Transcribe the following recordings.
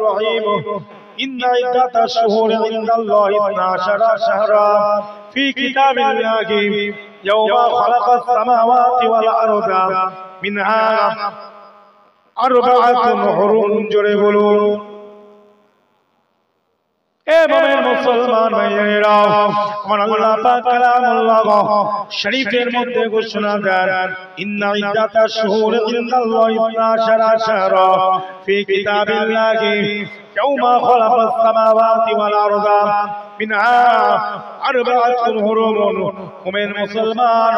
الرحيم إن عدة الشهور عند الله 12 شهرا في كتاب الله يوم خلق السماوات والأرض منها أربعة حرم جربلون اے مومن মুসলমান ভাইয়েরা আমার আল্লাহ পাক কালামুল্লাহ শরীফের মধ্যে ঘোষণা দেন ইন্না ইদ্দাতাশ শুহুর ইনদাল্লাহি 12 শাহরা ফি কিতাবিল্লাহি ইয়াওমা খালাকাস সামাওয়াতি ওয়াল আরদা মিনহা আরবাআতুন হুরুম মুমিন মুসলমান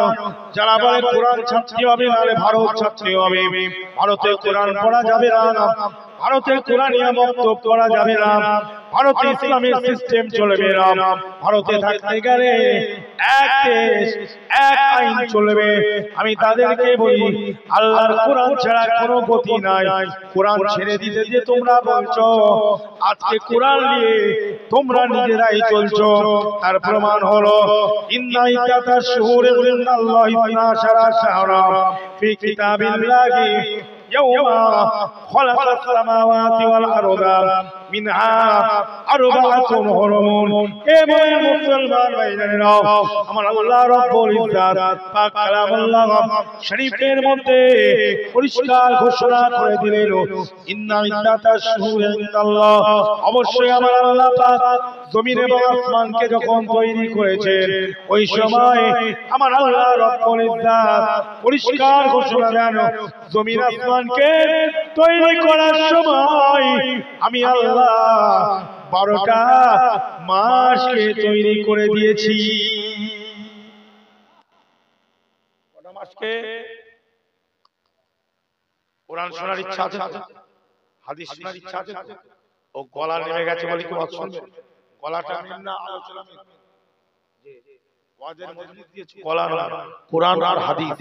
যারা বলে কোরআন ছাত্রী হবে নালে ভারত ছাত্রী হবে ভারতে কোরআন পড়া যাবে না ভারতে কোরআনিয়া বক্তব্য করা যাবে না ভারতে ইসলামের সিস্টেম চলবে না ভারতে থাকতে গেলে এক দেশ এক আইন চলবে আমি তাদেরকে বলি আল্লাহর কোরআন ছাড়া কোনো গতি নাই কোরআন ছেড়ে দিতে যে তোমরা বলছো আজকে কোরআন নিয়ে তোমরা নিজেরাই চলছো তার প্রমাণ হলো ইন্না ইদ্দাতাশ শুহুরি ইনদাল্লাহি 12 শাহরা ফি কিতাবিল্লাহি يوم خلق السماوات والأرض منها أربعة حرم اے مومن মুসলমান ভাইরা আমার আল্লাহ রব্বুল ইজ্জত পাক কালামুল্লাহ শরীফের মধ্যে পরিষ্কার ঘোষণা করে দিলেন ইন্না ইদ্দাতাশ শুহুরি ইনদাল্লাহ অবশ্যই আমার আল্লাহ পাক জমিন এবং আসমানকে যখন তৈরি করেছেন ওই সময় আমার আল্লাহ রব্বুল ইজ্জত পরিষ্কার ঘোষণা দেন জমিন আসমানকে তৈরি করার সময় আমি আল্লাহ 12টা মাসকে তৈরি করে দিয়েছি কত মাসকে কোরআন শোনার ইচ্ছা আছে হাদিস শোনার ইচ্ছা আছে ও গলা নেমে গেছে বলে কি অপশন গলাটা না আলোচনা যে ওয়াজের মজলিস দিয়েছে গলা না কোরআন আর হাদিস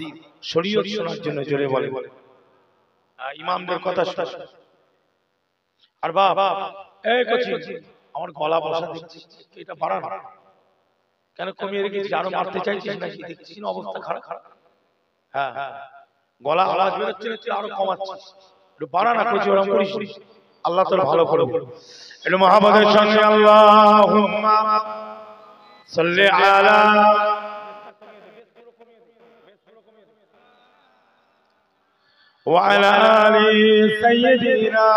শরীয়ত শোনার জন্য জোরে বলে ইমামদের কথা শোনা আর বাবা এই কচি আমার গলা বসা দেখছি এটা বাড়া না কেন কমিয়ে রেখেছি আরো মারতে চাইছিস নাকি দেখছিস না অবস্থা খারাপ হ্যাঁ গলা আওয়াজ বেরোচ্ছে না আরো কমাচ্ছিস একটু বাড়া না কচি ওরকম করিস আল্লাহ তোর ভালো করবে একটু মুহাম্মাদের সঙ্গে আল্লাহুম্মা সাল্লি আলা وعلى آل سيدنا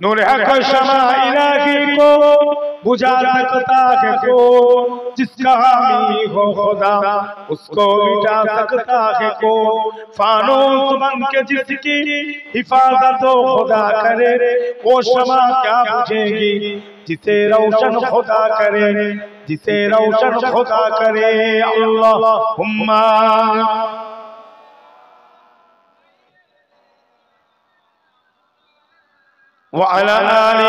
नूर हक शमा इलाही को बुझा सकता है कौन जिसका हामी हो खुदा उसको मिटा सकता है कौन फानूस बन के जिसकी हिफाजत खुदा करे वो शमा क्या बुझेगी जिसे रोशन खुदा करे जिसे रोशन खुदा करे अल्लाहुम्मा وعلى آل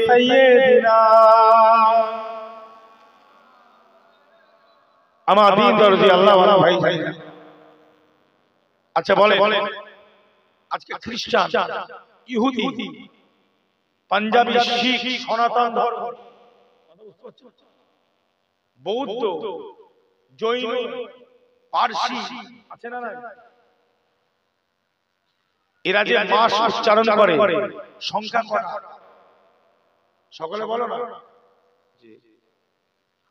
سيدنا আমার দিন দরদি আল্লাহ ওয়ালা ভাই আচ্ছা বলে আজকে খ্রিস্টান ইহুদি পাঞ্জাবি শিখ সনাতন ধর্ম বৌদ্ধ জৈন পারসি আছে না এরা যে মাস উচ্চারণ করে সংখ্যা কত সকলে বলো না জি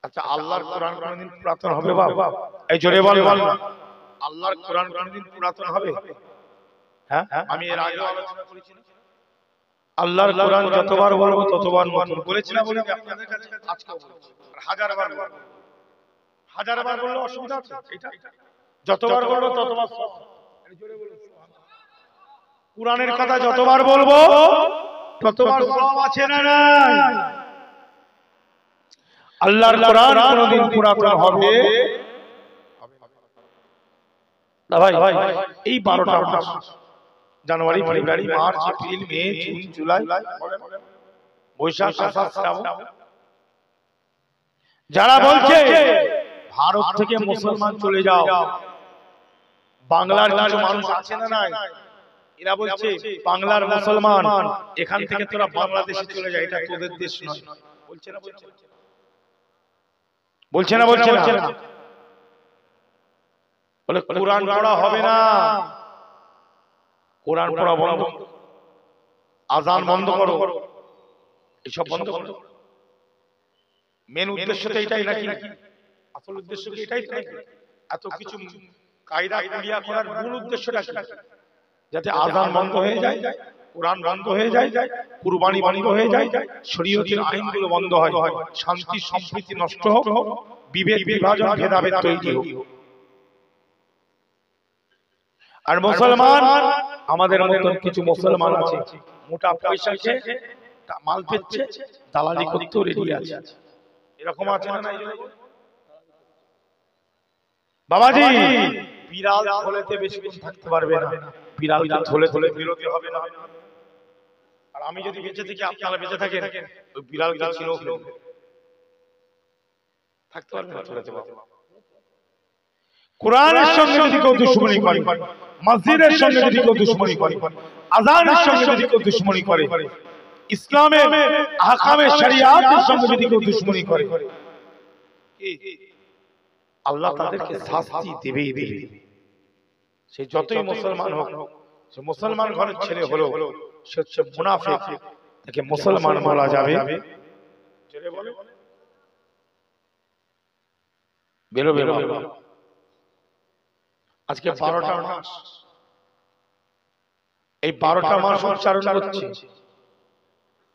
আচ্ছা আল্লাহর কোরআন কোনদিন পুরাতন হবে বাবা এই জোরে বল না আল্লাহর কোরআন কোনদিন পুরাতন হবে হ্যাঁ আমি এর আগে আলোচনা করেছি না আল্লাহর কোরআন যতবার বলবো ততবার নতুন বলেছি না বলে আপনাদের কাছে আজকে বলছি হাজারবার বলবো হাজারবার বললে অসুবিধা আছে এটা যতবার বলবো ততবার এই জোরে বলুন কুরআনের কথা যতবার বলবো ততবার সওয়াব আছে না নাই আল্লাহর কোরআন কোনদিন পুরাতন হবে না ভাই এই 12টা মাস January February March April May June July বৈশাখ আষাঢ় শ্রাবণ যারা বলছে ভারত থেকে মুসলমান চলে যাও বাংলার কিছু মানুষ আছে না নাই এরা বলছে বাংলার মুসলমান এখান থেকে তোরা বাংলাদেশে চলে যা এটা তোদের দেশ নয় বলছে না বলছে না বলে কোরআন পড়া হবে না কোরআন পড়া বন্ধ আজান বন্ধ করো, এসব বন্ধ করো। মেন উদ্দেশ্য তো এটাই নাকি? আসল উদ্দেশ্য কি এটাই নাকি? এত কিছু কায়দা ক্রিয়া করার মূল উদ্দেশ্যটা কি? যাতে আজান বন্ধ হয়ে যায়, কোরআন বন্ধ হয়ে যায়, কুরবানি বন্ধ হয়ে যায়, শরীয়তের আইনগুলো বন্ধ হয়, শান্তি সম্প্রীতি নষ্ট হোক, বিভেদ বিভাজন ভেদাভেদ তৈরি হোক। আর মুসলমান, আমাদের মতন কিছু মুসলমান আছে মোটা পয়সা খেয়ে মাল পেচ্ছে, দালালি করতে রেডি আছে। এরকম আছে না? বাবাজি, বিড়াল থলেতে বেশিক্ষণ থাকতে পারবে না, বিড়াল থলে থলে বেরোতে হবে না। আর আমি যদি বেঁচে থাকি, আপনারা বেঁচে থাকেন, ওই বিড়াল ছিল থাকতে পারবে না থলেতে। কোরআনের সঙ্গে যদি কেউ দুশমনি করে, মসজিদের সঙ্গে যদি কেউ দুশমনি করে, আযানের সঙ্গে যদি কেউ দুশমনি করে, ইসলামের আহকামে শরিয়াতের সঙ্গে যদি কেউ দুশমনি করে, আল্লাহ তাদেরকে শাস্তি দেবেই দেবে। সে যতই মুসলমান হোক, সে মুসলমান ঘরের ছেলে হলো, সে হচ্ছে মুনাফিক, তাকে মুসলমান বলা যাবে? বেরো বেরো। আজকে 12টা মাস, এই 12টা মাস উচ্চারণ হচ্ছে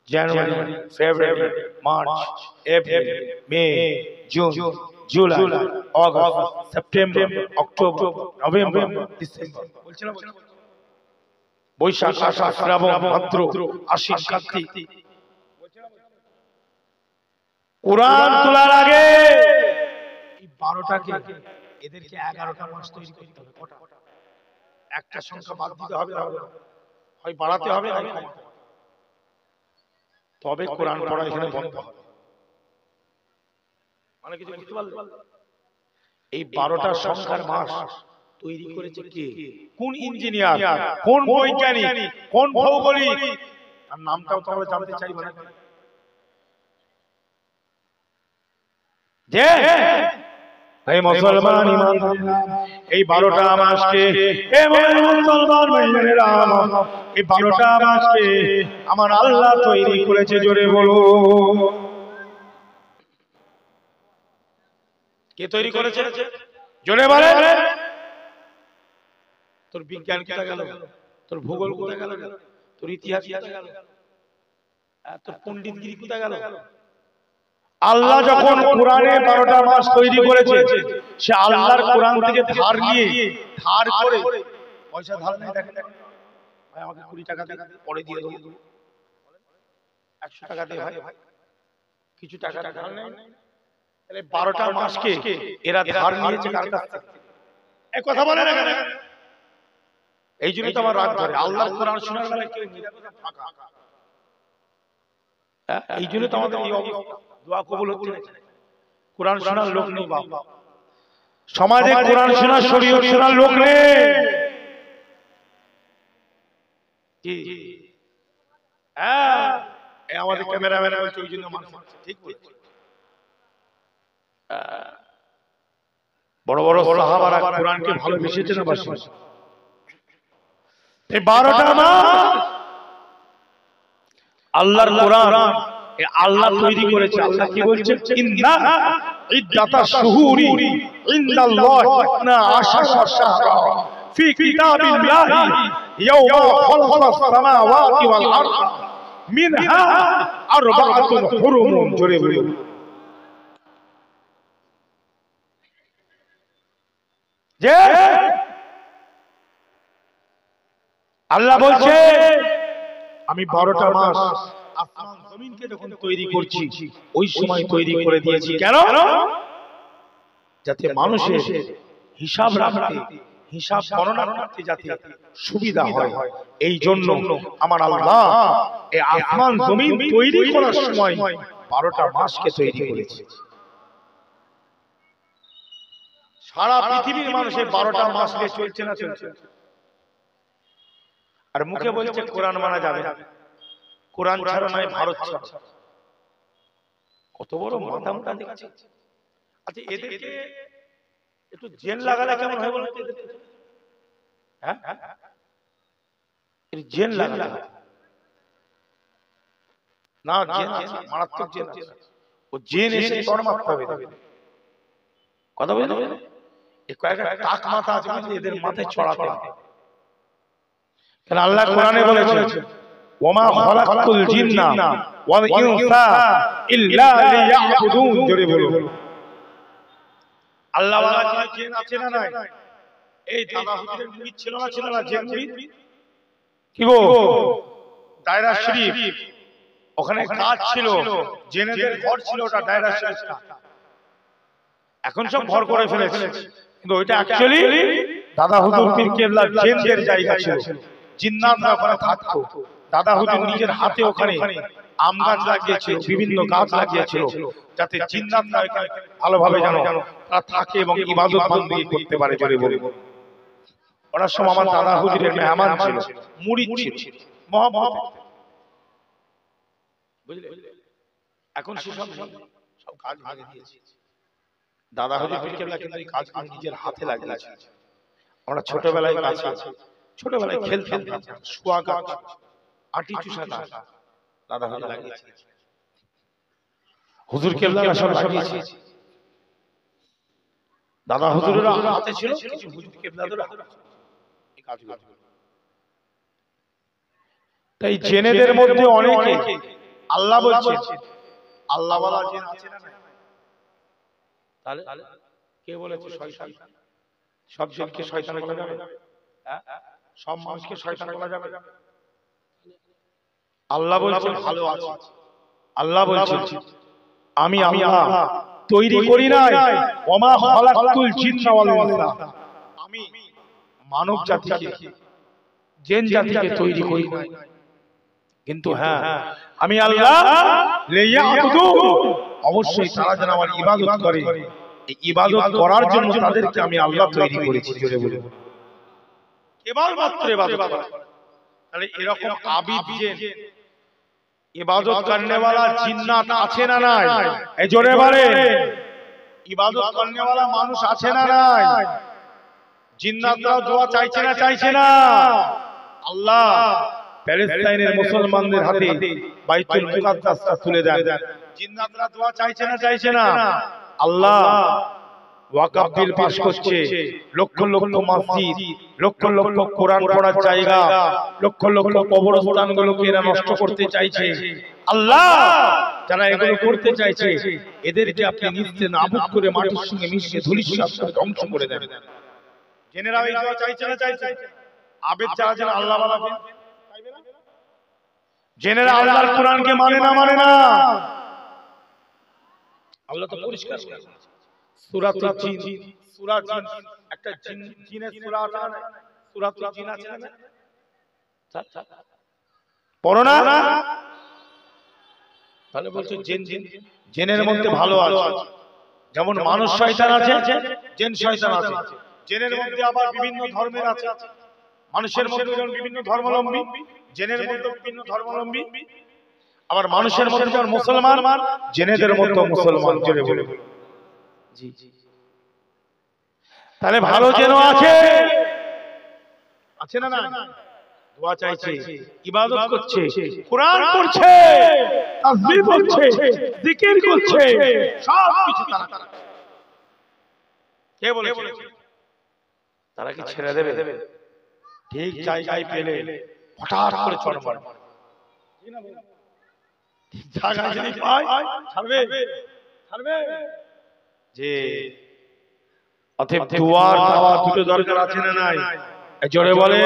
January, February, March, April, May, June, July, August, September, October, November, December, বলছিলাম বৈশাখ, আষাঢ়, শ্রাবণ, ভাদ্র, আশ্বিন, কার্তিক। কোরআন তোলার আগে এই 12টাকে, এদেরকে 11টা মাস তৈরি করতে হবে। কটা? একটা সংখ্যা বাদ দিতে হবে, হয় বাড়াতে হবে, না তবে কোরআন পড়া এখানে বন্ধ হবে। মানে কিছু বুঝতে পারলেন? এই 12টা সংখ্যার মাস তৈরি করেছে কে? কোন ইঞ্জিনিয়ার, কোন বৈজ্ঞানিক, কোন ভৌগোলিক? আর নামটাও তো আমরা জানতে চাইব না। যে এই মুসলমান ইমানদাররা, এই 12টা মাসকে, এই মুসলমান ভাইয়েরা, এই 12টা মাসকে আমার আল্লাহ তৈরি করেছে। জোরে বলো, কে তৈরি করেছে? জোরে বলে। তোর বিজ্ঞান কোথায় গেল? তোর ভূগোল কোথায় গেল? তোর ইতিহাস কোথায় গেল? তোর পণ্ডিতগিরি কোথায় গেল? আল্লাহ যখন কোরআনে 12টা মাস তৈরি করেছে, সে আল্লাহর কোরআন থেকে ধার নিয়ে, ধার করে, পয়সা ধার নেই, দেখেন ভাই আমাকে 20 টাকা দিয়ে পরে দিয়ে দেবো, 100 টাকা দিয়ে ভাই কিছু টাকা ধার নেই। তাহলে 12টা মাসকে এরা ধার নিয়েছে কার কাছ থেকে? এই কথা বলে না কেন? এই জন্য তো আমার রাগ ধরে। আল্লাহর কোরআন শোনার বেলায় কেউ নিরাপদে ফাঁকা, এই জন্য তো আমাদের এই অবস্থা। দোয়া কবুল হচ্ছে না, কোরআন শোনার লোক নেই। বাবা, সমাজে কোরআন শোনার, শরীয়ত শোনার লোক নেই। কি হ্যাঁ, এই আমাদের ক্যামেরাম্যান বলছে ওই জন্য মানুষ ঠিক বলছে। বড় বড় সাহাবারা কোরআনকে ভালোবেসেছে না বাসি? এই 12টা মাস আল্লাহর কোরআন, আল্লাহ তৈরি করেছে। আল্লাহ কি বলছেন? ইন্না ইদ্দাতাশ শুহুরি ইনদাল্লাহি 12 শাহরা ফি কিতাবিল্লাহি ইয়াওমা খালাকাস সামাওয়াতি ওয়াল আরদ মিনহা আরবাআতুন হুরুম। জোরে বলুন। যে আল্লাহ বলছে আমি 12টা মাস আসমান জমিনকে যখন তৈরি করছি, ওই সময় তৈরি করে দিয়েছি। কেন? যাতে মানুষের হিসাব রাখতে, হিসাব গণনা করতে যাতে সুবিধা হয়। এই জন্য আমার আল্লাহ এই আসমান জমিন তৈরি করার সময় 12টা মাসকে তৈরি করেছে। সারা পৃথিবীর মানুষের 12টা মাস নিয়ে চলছে না চলছে? আর মুখে বলছে কোরআন মানা যাবে, কোরআন ছাড়া নয় ভারত ছাড়া। কত বড় মাথা মোটা দেখছে। আচ্ছা, এদেরকে একটু জেল লাগালে কেমন হয় বলুন? হ্যাঁ, জেল লাগালে না, জেন আছে, মারাত্মক জেন আছে। ও জেন এসে চড় মারতে হবে। কথা বুঝলেন? এই কয়েকটা টাক মাথা আছে, এদের মাথায় ছড়াতে হবে। কারণ আল্লাহ কোরআনে বলেছে ওমা খালাকতুল জিন্না ওয়াল ইনসা ইল্লা লিয়াবুদুন। জোরে বলো। আল্লাহ ওয়ালা জিন আছে না নাই? এই দাদা হুজুরের মুরিদ ছিল না, ছিল না জেন মুরিদ? কি গো, দায়রা শরীফ ওখানে কাজ ছিল, জেনেদের ঘর ছিল, ওটা দায়রা শরীফটা। এখন সব ঘর করে ফেলেছে, কিন্তু ওইটা অ্যাকচুয়ালি দাদা হুজুর পীর কেবলা জেনদের জায়গা ছিল। জিন্নাতরা ওখানে থাকতো। দাদা হুজুর নিজের হাতে ওখানে আম গাছ লাগিয়েছিল, বিভিন্ন গাছ লাগিয়েছিল, যাতে জিন্নাতরা এখানে ভালোভাবে জানো তারা থাকে এবং ইবাদত বন্দী করতে পারে। জোরে বলে ওনার সময় আমার দাদা হুজুরের মেহমান ছিল, মুরিদ ছিল, মহব্বত। বুঝলে? এখন সেসব সব কাজ ভাগে দিয়েছে। দাদা হুজুর পীর কেবলা কিন্তু এই কাজ নিজের হাতে লাগিয়েছে। আমরা ছোটবেলায় গাছ আছে, ছোটবেলায় খেলতাম, শুয়া গাছ, আটি চুষা গাছ দাদা হুজুর লাগিয়েছে। হুজুর কেবলা সব লাগিয়েছে। দাদা হুজুরের হাতে ছিল, কিছু হুজুর কেবলাদের হাতে এই কাজগুলো। তাই জেনেদের মধ্যে অনেকে আল্লাহ বলছেন, আল্লাহ ওয়ালা জিন আছে না? তাহলে কে বলেছে শয়তান? সব জিনকে শয়তান বলা যাবে? সব মানুষকে শয়তান বলা যাবে? আল্লাহ বলছেন ভালো আছে। আল্লাহ বলছেন আমি আল্লাহ তৈরি করি নাই, ওমা খালাকতুল জিন্না ওয়াল ইনসা, আমি মানব জাতিকে, জিন জাতিকে তৈরি করি নাই। কিন্তু হ্যাঁ, আমি আল্লাহ লিয়াবুদু, অবশ্যই তারা যেন আমার ইবাদত করে। এই ইবাদত করার জন্য তাদেরকে আমি আল্লাহ তৈরি করেছি। জোরে বলে কেবলমাত্র ইবাদত করা। তাহলে এরকম আবিদ জিন, ইবাদত করনে वाला জিন্নাত আছে না নাই? এই জোরে বলে ইবাদত করনে वाला মানুষ আছে না নাই? জিন্নাতরা দোয়া চাইছে না, চাইছে না? আল্লাহ প্যালেস্টাইনের মুসলমানদের হাতে বাইতুল মুকাদ্দাসটা তুলে দেন। জিন্নাতরা দোয়া চাইছে না, চাইছে না? আল্লাহ ওয়াকফ বিল পাস করছে, লক্ষ লক্ষ মসজিদ, লক্ষ লক্ষ কোরআন পড়ার জায়গা, লক্ষ লক্ষ কবরস্থানগুলোকে এরা নষ্ট করতে চাইছে। আল্লাহ যারা এগুলো করতে চাইছে এদেরকে আপনি নিস্তে নাবুদ করে মাটির সঙ্গে মিশিয়ে ধূলিসাৎ করে ধ্বংস করে দেন। জেনেরা এই দোয়া চাইছে না, চাইছে? আবেদ যারা যারা আল্লাহ ওয়ালা চাইবে না? জেনেরা আল্লাহর কোরআনকে মানে না, মানে না? আল্লাহ তো পরিষ্কার করে সূরাতুল জিন, সূরা জিন, একটা জিনের সূরা আছে না? সূরাতুল জিন আছে না? পড়ো না? তাহলে বলছো জিন, জিনের মধ্যে ভালো আছে। যেমন মানুষ শয়তান আছে, জিন শয়তান আছে। জিনের মধ্যে আবার বিভিন্ন ধর্মের আছে। মানুষের মধ্যে যেমন বিভিন্ন ধর্মাবলম্বী, জিনের মধ্যে বিভিন্ন ধর্মাবলম্বী। আবার মানুষের মধ্যে যেমন মুসলমান, জিনেদের মধ্যে মুসলমান। জোরে বলে জি। তাহলে ভালো যেন আছে, আছে না? না দোয়া চাইছে, ইবাদত করছে, কোরআন পড়ছে, তাসবিহ পড়ছে, জিকির করছে, সব কিছু তারা। কে বলেছে তারা কি ছেড়ে দেবে? ঠিক জায়গায় পেলে হঠাৎ করে চড় মারবে। জায়গা যদি পায় ছাড়বে, ছাড়বে। যে অতএব দুয়ার দেওয়া দুটো দরকার আছে না নাই? জোরে বলে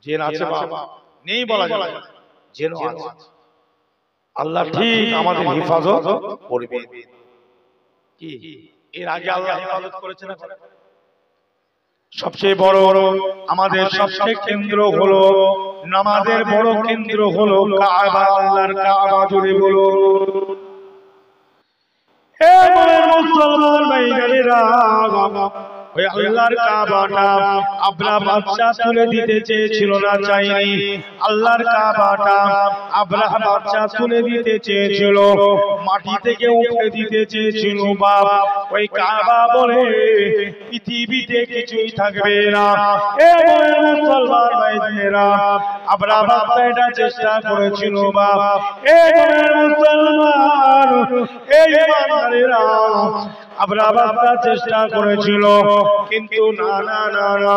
জেন আছে বাবা, নেই বলা যায়, জেন আছে। আল্লাহ ঠিক আমাদের হেফাজত করবে। কি এর আগে আল্লাহ হেফাজত করেছে না? সবচেয়ে বড় আমাদের সবচেয়ে কেন্দ্র হলো নামাজের বড় কেন্দ্র হলো কাবা, আল্লাহর কাবা। জোরে বলো হে মুসলমান ভাইরা, ওই আল্লাহর কাবাটা আবরাহা বাদশা তুলে দিতে চেয়েছিল না, চাইনি। আল্লাহর কাবাটা আবরাহা বাদশা তুলে দিতে চেয়েছিল, মাটি থেকে উঠে দিতে চেয়েছিল। বাপ, ওই কাবা বলে পৃথিবীতে কিছুই থাকবে না। এ মুসলমান ভাইরা, আবরাহা বাদশা এটা চেষ্টা করেছিল। বাপ, এ মুসলমান, এই ইমানদারেরা, আবরাহা বাদশা চেষ্টা করেছিল, কিন্তু না না না না,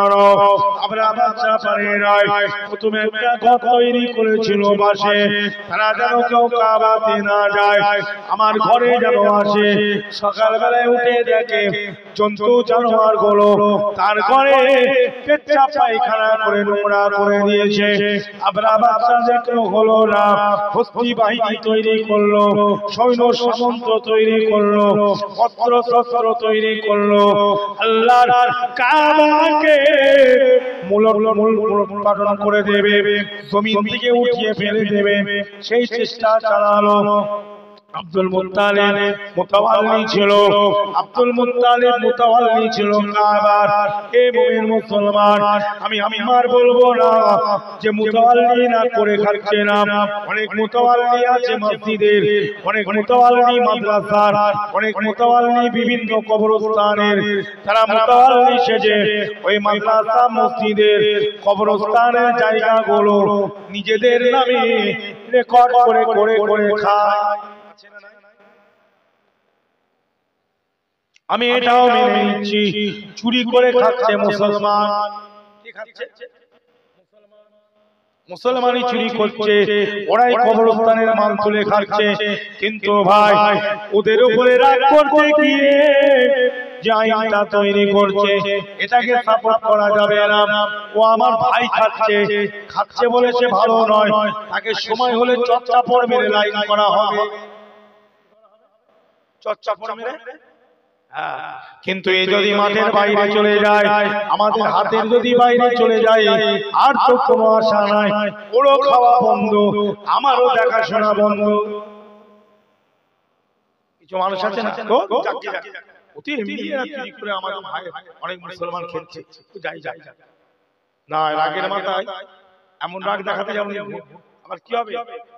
আবরাহা বাদশা পারে নাই। প্রথমে একটা ঘর তৈরি করেছিল বাসে, তারা যেন কেউ কাবাতে না যায়, আমার ঘরে যেন আসে। সকালবেলায় উঠে দেখে জন্তু জানোয়ার গুলো তার ঘরে পেচ্ছাপ পায়খানা করে নোংরা করে দিয়েছে। আবরাহা বাদশা দেখলো হলো না, হস্তি বাহিনী তৈরি করলো, সৈন্য সামন্ত তৈরি করলো, অস্ত্র শস্ত্র তৈরি করলো, আল্লাহর কাবাকে মূলোৎপাটন করে দেবে, জমিন থেকে উঠিয়ে ফেলে দেবে, সেই চেষ্টা চালালো। আব্দুল মুত্তালিব মুতাওয়াল্লি ছিল, আব্দুল মুত্তালিব মুতাওয়াল্লি ছিল কাবার। এ মুমিন মুসলমান, আমি আমার বলবো না যে মুতাওয়াল্লি না করে খাচ্ছে না। অনেক মুতাওয়াল্লি আছে মসজিদের, অনেক মুতাওয়াল্লি মাদ্রাসার, অনেক মুতাওয়াল্লি বিভিন্ন কবরস্থানের। তারা মুতাওয়াল্লি সেজে ওই মাদ্রাসা মসজিদের কবরস্থানের জায়গাগুলো নিজেদের নামে রেকর্ড করে করে করে খায়। আমি এটাও মেনে নিচ্ছি, চুরি করে খাচ্ছে মুসলমান। মুসলমানই চুরি করছে, ওরাই কবরস্থানের মাল তুলে খাচ্ছে। কিন্তু ভাই, ওদের উপরে রাগ করতে গিয়ে যে আইনটা তৈরি করছে, এটাকে সাপোর্ট করা যাবে না। ও আমার ভাই খাচ্ছে, খাচ্ছে বলে সে ভালো নয়, তাকে সময় হলে চচ্চাপড় মেরে লাইন করা হবে। চচ্চাপড় মেরে, কিন্তু এই যদি মাঠের বাইরে চলে যায়, আমাদের হাতের যদি বাইরে চলে যায়, আর তো কোনো আশা নাই। ওরও খাওয়া বন্ধ, আমারও দেখাশোনা বন্ধ। কিছু মানুষ আছে না, অতি এমনি চুরি করে আমাদের ভাই অনেক মুসলমান খেলছে, যাই যাই না, রাগের মাথায় এমন রাগ দেখাতে যাবো, আবার কি হবে,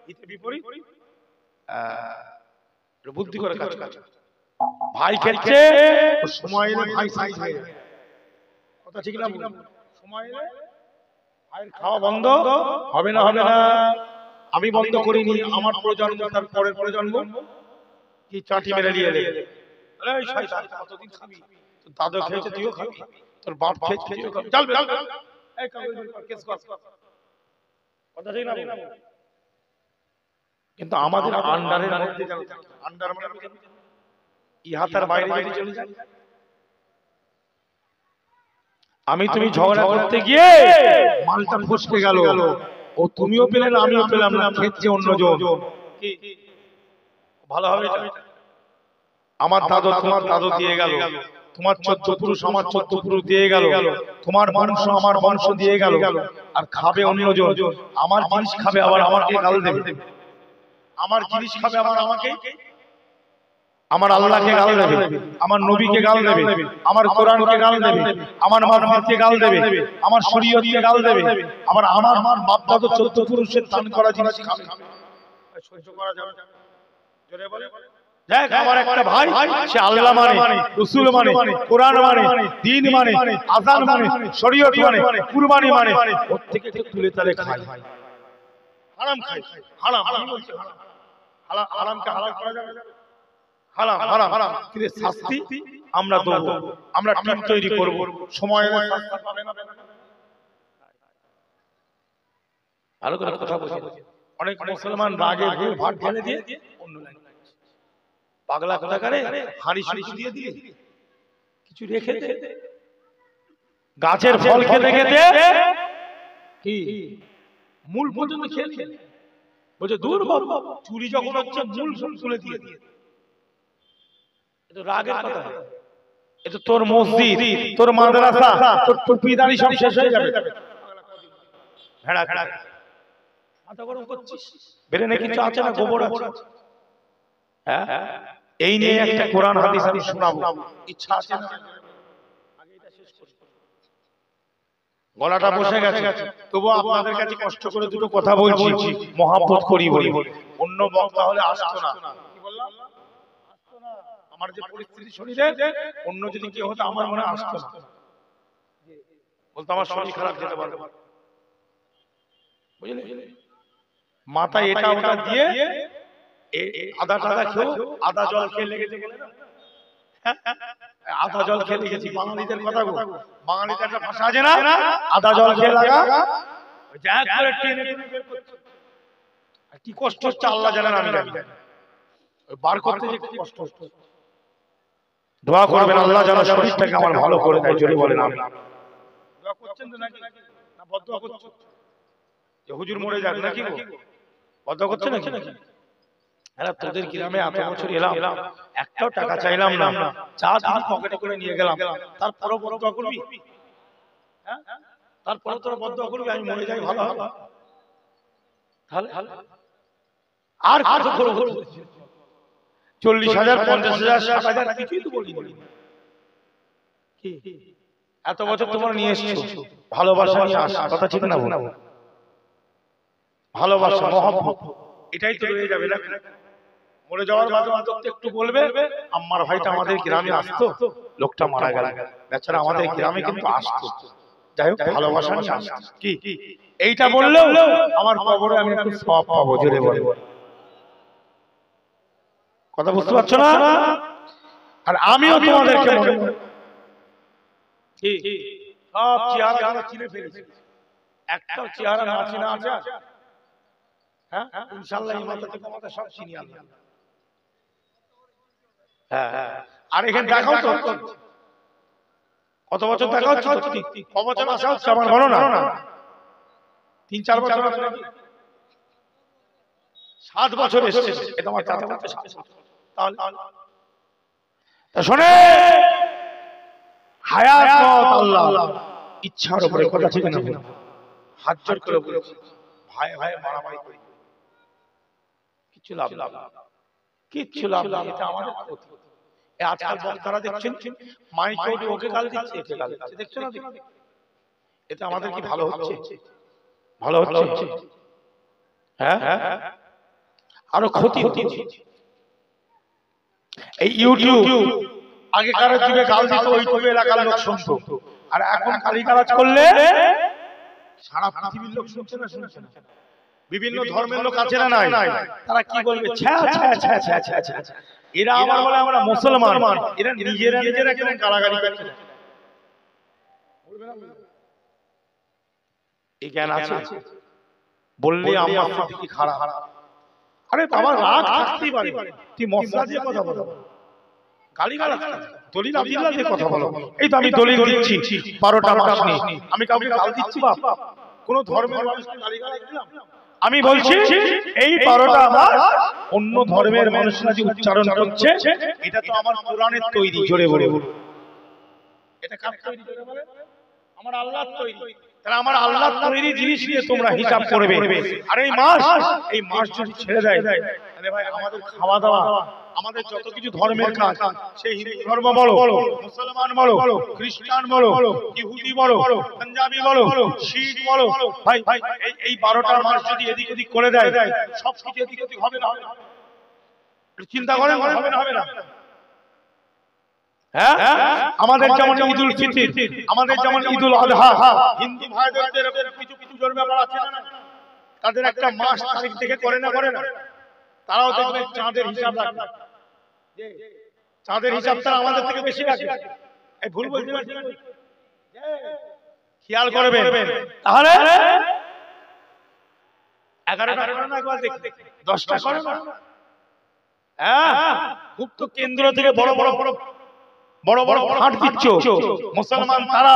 হিতে বিপরীত। বুদ্ধি করে কাজ কাজ, ভাই খেলছে, সময় এলে ভাই সাইজ হয়ে যাবে, কথা ঠিক না? সময় এলে ভাইয়ের খাওয়া বন্ধ হবে না, হবে না। আমি বন্ধ করিনি, আমার প্রজন্ম তার পরের প্রজন্ম কি চাটি মেরে নিয়ে এলে, এই শয়তান কতদিন খাবি, তোর দাদু খেয়েছে তুইও খাবি, তোর বাপ খেয়েছে তুইও খাবি, চল চল, এই কাগজ কেস কর, কথা ঠিক না? কিন্তু আমাদের আন্ডারের মধ্যে জানো, আন্ডার মানে ইহাতার বাইরে যদি চলে যায়, আমি তুমি ঝগড়া করতে গিয়ে মালটা ফসকে গেল, ও তুমিও পেলে না আমিও পেলাম না, খেচ্ছে অন্যজন, কি ভালো হবে? আমার দাদু তোমার দাদু দিয়ে গেল, তোমার 14 পুরুষ আমার 14 পুরুষ দিয়ে গেল, তোমার বংশ আমার বংশ দিয়ে গেল, আর খাবে অন্যজন। আমার জিনিস খাবে আবার আমাকে গাল দেবে, আমার জিনিস খাবে আবার আমাকে, আমার আল্লাহকে গাল দেবে, আমার নবীকে গাল দেবে, আমার কোরআনকে গাল দেবে, আমার মাযহাবকে গাল দেবে, আমার শরীয়তকে গাল দেবে, আবার আমার বাপ দাদু 14 পুরুষের দান করা জিনিস খাবে। সহ্য করা যাবে? জোরে বলে। দেখ, আমার একটা ভাই, সে আল্লাহ মানে, রাসূল মানে, কোরআন মানে, দ্বীন মানে, আযান মানে, শরীয়ত মানে, কুরবানি মানে, ওর থেকে তুলে তালে খায়, হারাম খায়, হারাম। আমি বলছি হারাম, হারামকে হালাল করা যাবে? হারাম হারাম হারাম, কিন্তু শাস্তি আমরা দেব, আমরা টিম তৈরি করব, সময় এলে শাস্তি পাবে না। ভালো করে কথা বলছি। অনেক মুসলমান রাগে ভুল ভাট ঢেলে দিয়ে অন্য লাইন, পাগলা কথা করে হাঁড়ি শুড়ি দিয়ে দিয়ে কিছু রেখে দে, গাছের ফল খেতে খেতে কি মূল পর্যন্ত খেয়ে বলছে দূর বাবা, চুরি যখন হচ্ছে মূল সব তুলে দিয়ে দিয়ে, এটা রাগের কথা। এটা তোর মসজিদ, তোর মাদ্রাসা, তোর টুপি দাড়ি সব শেষ হয়ে যাবে। ভেড়া ভেড়া মাথা গরম করছিস, বেরেনে কিছু আছে না, গোবর আছে। হ্যাঁ, এই নিয়ে একটা কোরআন হাদিস আমি শোনাবো, ইচ্ছা আছে না? আগে এটা গলাটা বসে গেছে, তবু আপনাদের কাছে কষ্ট করে দুটো কথা বলছি, মহব্বত করি বলি। অন্য বক্তা হলে আসতো না, কি বললাম, আসতো না। আমার যে পরিস্থিতি শরীরে, অন্য যদি কেউ হতো আমার মনে আসতো না, বলতো আমার শরীর খারাপ, যেতে পারবো, বুঝলে? মাথায় এটা ওটা দিয়ে আদা টাদা খেও, আদা জল খেয়ে লেগেছে বলে না, আদা জল খেয়ে লেগেছি। বাঙালিদের কথা গো, বাঙালিদের একটা ভাষা আছে না, আদা জল খেয়ে লাগা, কি কষ্ট হচ্ছে আল্লাহ জানেন, আমি জানি। বার করতে যে কষ্ট হচ্ছে, দোয়া করবেন আল্লাহ যেন শরীরটাকে আমার ভালো করে দেয়, জোরে বলেন আমি। দোয়া করছেন তো নাকি, না বদদোয়া করছেন যে হুজুর মরে যাক নাকি গো, বদদোয়া করছেন নাকি? আরে তোদের গ্রামে এত বছর এলাম, একটাও টাকা চাইলাম না, চা দিদি পকেটে করে নিয়ে গেলাম, তারপরও বদদোয়া করবি? হ্যাঁ, তারপরও তোরা বদদোয়া করবি আমি মরে যাই ভালো হবে? তাহলে আর কত করব? 40,000, 50,000, 60,000 কিছুই তো বলিনি। কি এত বছর তোমরা নিয়ে এসেছো, ভালোবাসা নিয়ে আসা, কথা ঠিক না? ভালোবাসা, মহব্বত, এটাই তো রয়ে যাবে না। মরে যাওয়ার বাদে অন্তত একটু বলবে আম্মার ভাইটা আমাদের গ্রামে আসতো, লোকটা মারা গেল, বেচারা আমাদের গ্রামে কিন্তু আসতো, যাই হোক ভালোবাসা নিয়ে আসতো। কি এইটা বললেও আমার কবরে আমি একটু সওয়াব পাবো, জোরে বলে। কথা বুঝতে পারছো না? আর আমিও তোমাদেরকে মনে করি কি সব চেহারা চিনে ফেলেছি, একটাও চেহারা না চিনা আছে? হ্যাঁ, ইনশাআল্লাহ এই মাথা থেকে আমাদের সব চিনি আল্লাহ। হ্যাঁ, আর এখানে দেখাও তো কত বছর দেখা হচ্ছে, ক বছর আসা হচ্ছে আমার, বলো না? 3-4 বছর, 7 বছর এসেছে, এটা আমার চাচা বলছে 7 বছর। তাহলে শোনে, হায়াত আল্লাহ ইচ্ছার উপরে, কথা ঠিক না? হাত জোর করে বলেছি, ভাই ভাই মারামারি করি, কিছু লাভ না, কিচ্ছু লাভ না, এটা আমাদের ক্ষতি। আজকাল বক্তারা দেখছেন মাইকে ওকে গাল দিচ্ছে, একে গাল দিচ্ছে, দেখছো না? এটা আমাদের কি ভালো হচ্ছে? ভালো হচ্ছে? হ্যাঁ, আরো ক্ষতি হচ্ছে। এই ইউটিউব আগেকার যুগে গাল দিত, ওইটুকু এলাকার লোক শুনতো, আর এখন গালিগালাজ করলে সারা পৃথিবীর লোক শুনছে না, শুনছে না? বিভিন্ন ধর্মের লোক আছে না নাই, তারা কি বলবে, ছ্যা ছ্যা ছ্যা ছ্যা ছ্যা ছ্যা, এরা আবার বলে আমরা মুসলমান, এরা নিজেরা কেমন গালাগালি করছে, এই জ্ঞান আছে? বললে আমার কি খারাপ? আরে আমার রাগ থাকতেই পারে, তুই মশলা দিয়ে কথা বলো, গালিগালাজ দলিল আদিল্লা দিয়ে কথা বলো। এই তো আমি দলিল দিচ্ছি 12টা মাস নিয়ে, আমি কাউকে গাল দিচ্ছি বাপ? কোন ধর্মের মানুষকে গালিগালাজ দিলাম? আমি বলছি এই 12টা মাস অন্য ধর্মের মানুষরা যে উচ্চারণ করছে, এটা তো আমার কোরআনের তৈরি, জোরে বলে। এটা কার তৈরি? জোরে বলে। আমার আল্লাহর তৈরি। তাহলে আমার আল্লাহর তৈরি জিনিস নিয়ে তোমরা হিসাব করবে। আর এই মাস যদি ছেড়ে দেয়, তাহলে ভাই আমাদের খাওয়া দাওয়া, আমাদের যত কিছু ধর্মের কাজ, সেই হিন্দু ধর্ম বলো, মুসলমান বলো, খ্রিস্টান বলো, ইহুদি বলো, পাঞ্জাবি বলো, শিখ বলো, ভাই এই 12টা মাস যদি এদিক ওদিক করে দেয়, সব কিছু এদিক ওদিক হবে না? চিন্তা করেন, হবে না? হবে না? হ্যাঁ, আমাদের যেমন ঈদুল ফিতর, আমাদের যেমন ঈদুল আযহা, হিন্দু ভাইদের এরকম কিছু পুজোর ব্যাপার আছে না? তাদের একটা মাস তারিখ থেকে করে না? তারাও দেখবেন চাঁদের হিসাব রাখে, চাঁদের হিসাব তারা আমাদের থেকে বেশি রাখে। এই ভুল বলতে পারছি না? খেয়াল করবেন। তাহলে 11টা করে না, একবার দেখতে 10টা করে না? হ্যাঁ, খুব তো কেন্দ্র থেকে বড় বড় ফাঁট দিচ্ছ। মুসলমান তারা,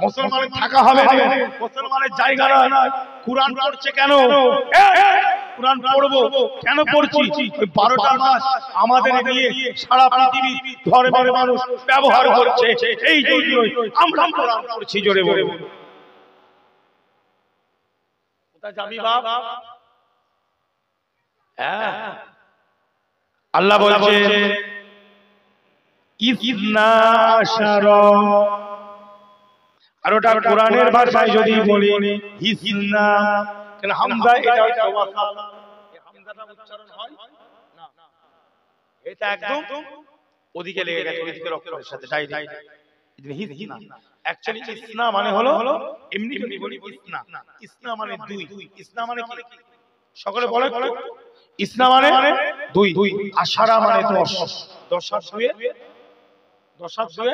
মুসলমানের থাকা হবে না, মুসলমানের জায়গা নয়। কুরআন পড়ছে কেন? কুরআন পড়বো কেন? পড়ছি ওই 12টা মাস আমাদের নিয়ে সারা পৃথিবী ধর্মের মানুষ ব্যবহার করছে, এই জন্যই আমরা কুরআন পড়ছি, জোরে বলে। কোথায় যাবি বাপ? হ্যাঁ, আল্লাহ বলছে আর ওটা কোরআনের ভাষায় যদি বলি হিসনা, কেন হামজা এটা হচ্ছে ওয়াসাত, এই হামজাটা উচ্চারণ হয় না, এটা একদম ওদিকে লেগে গেছে, ওদিকে অক্ষরের সাথে ডাইরেক্ট। হিসনা অ্যাকচুয়ালি ইসনা মানে হলো এমনি এমনি বলি ইসনা, ইসনা মানে দুই, ইসনা মানে কি সকলে বলে, ইসনা মানে দুই, আশারা মানে 10, 10 আর 2 10 আর 2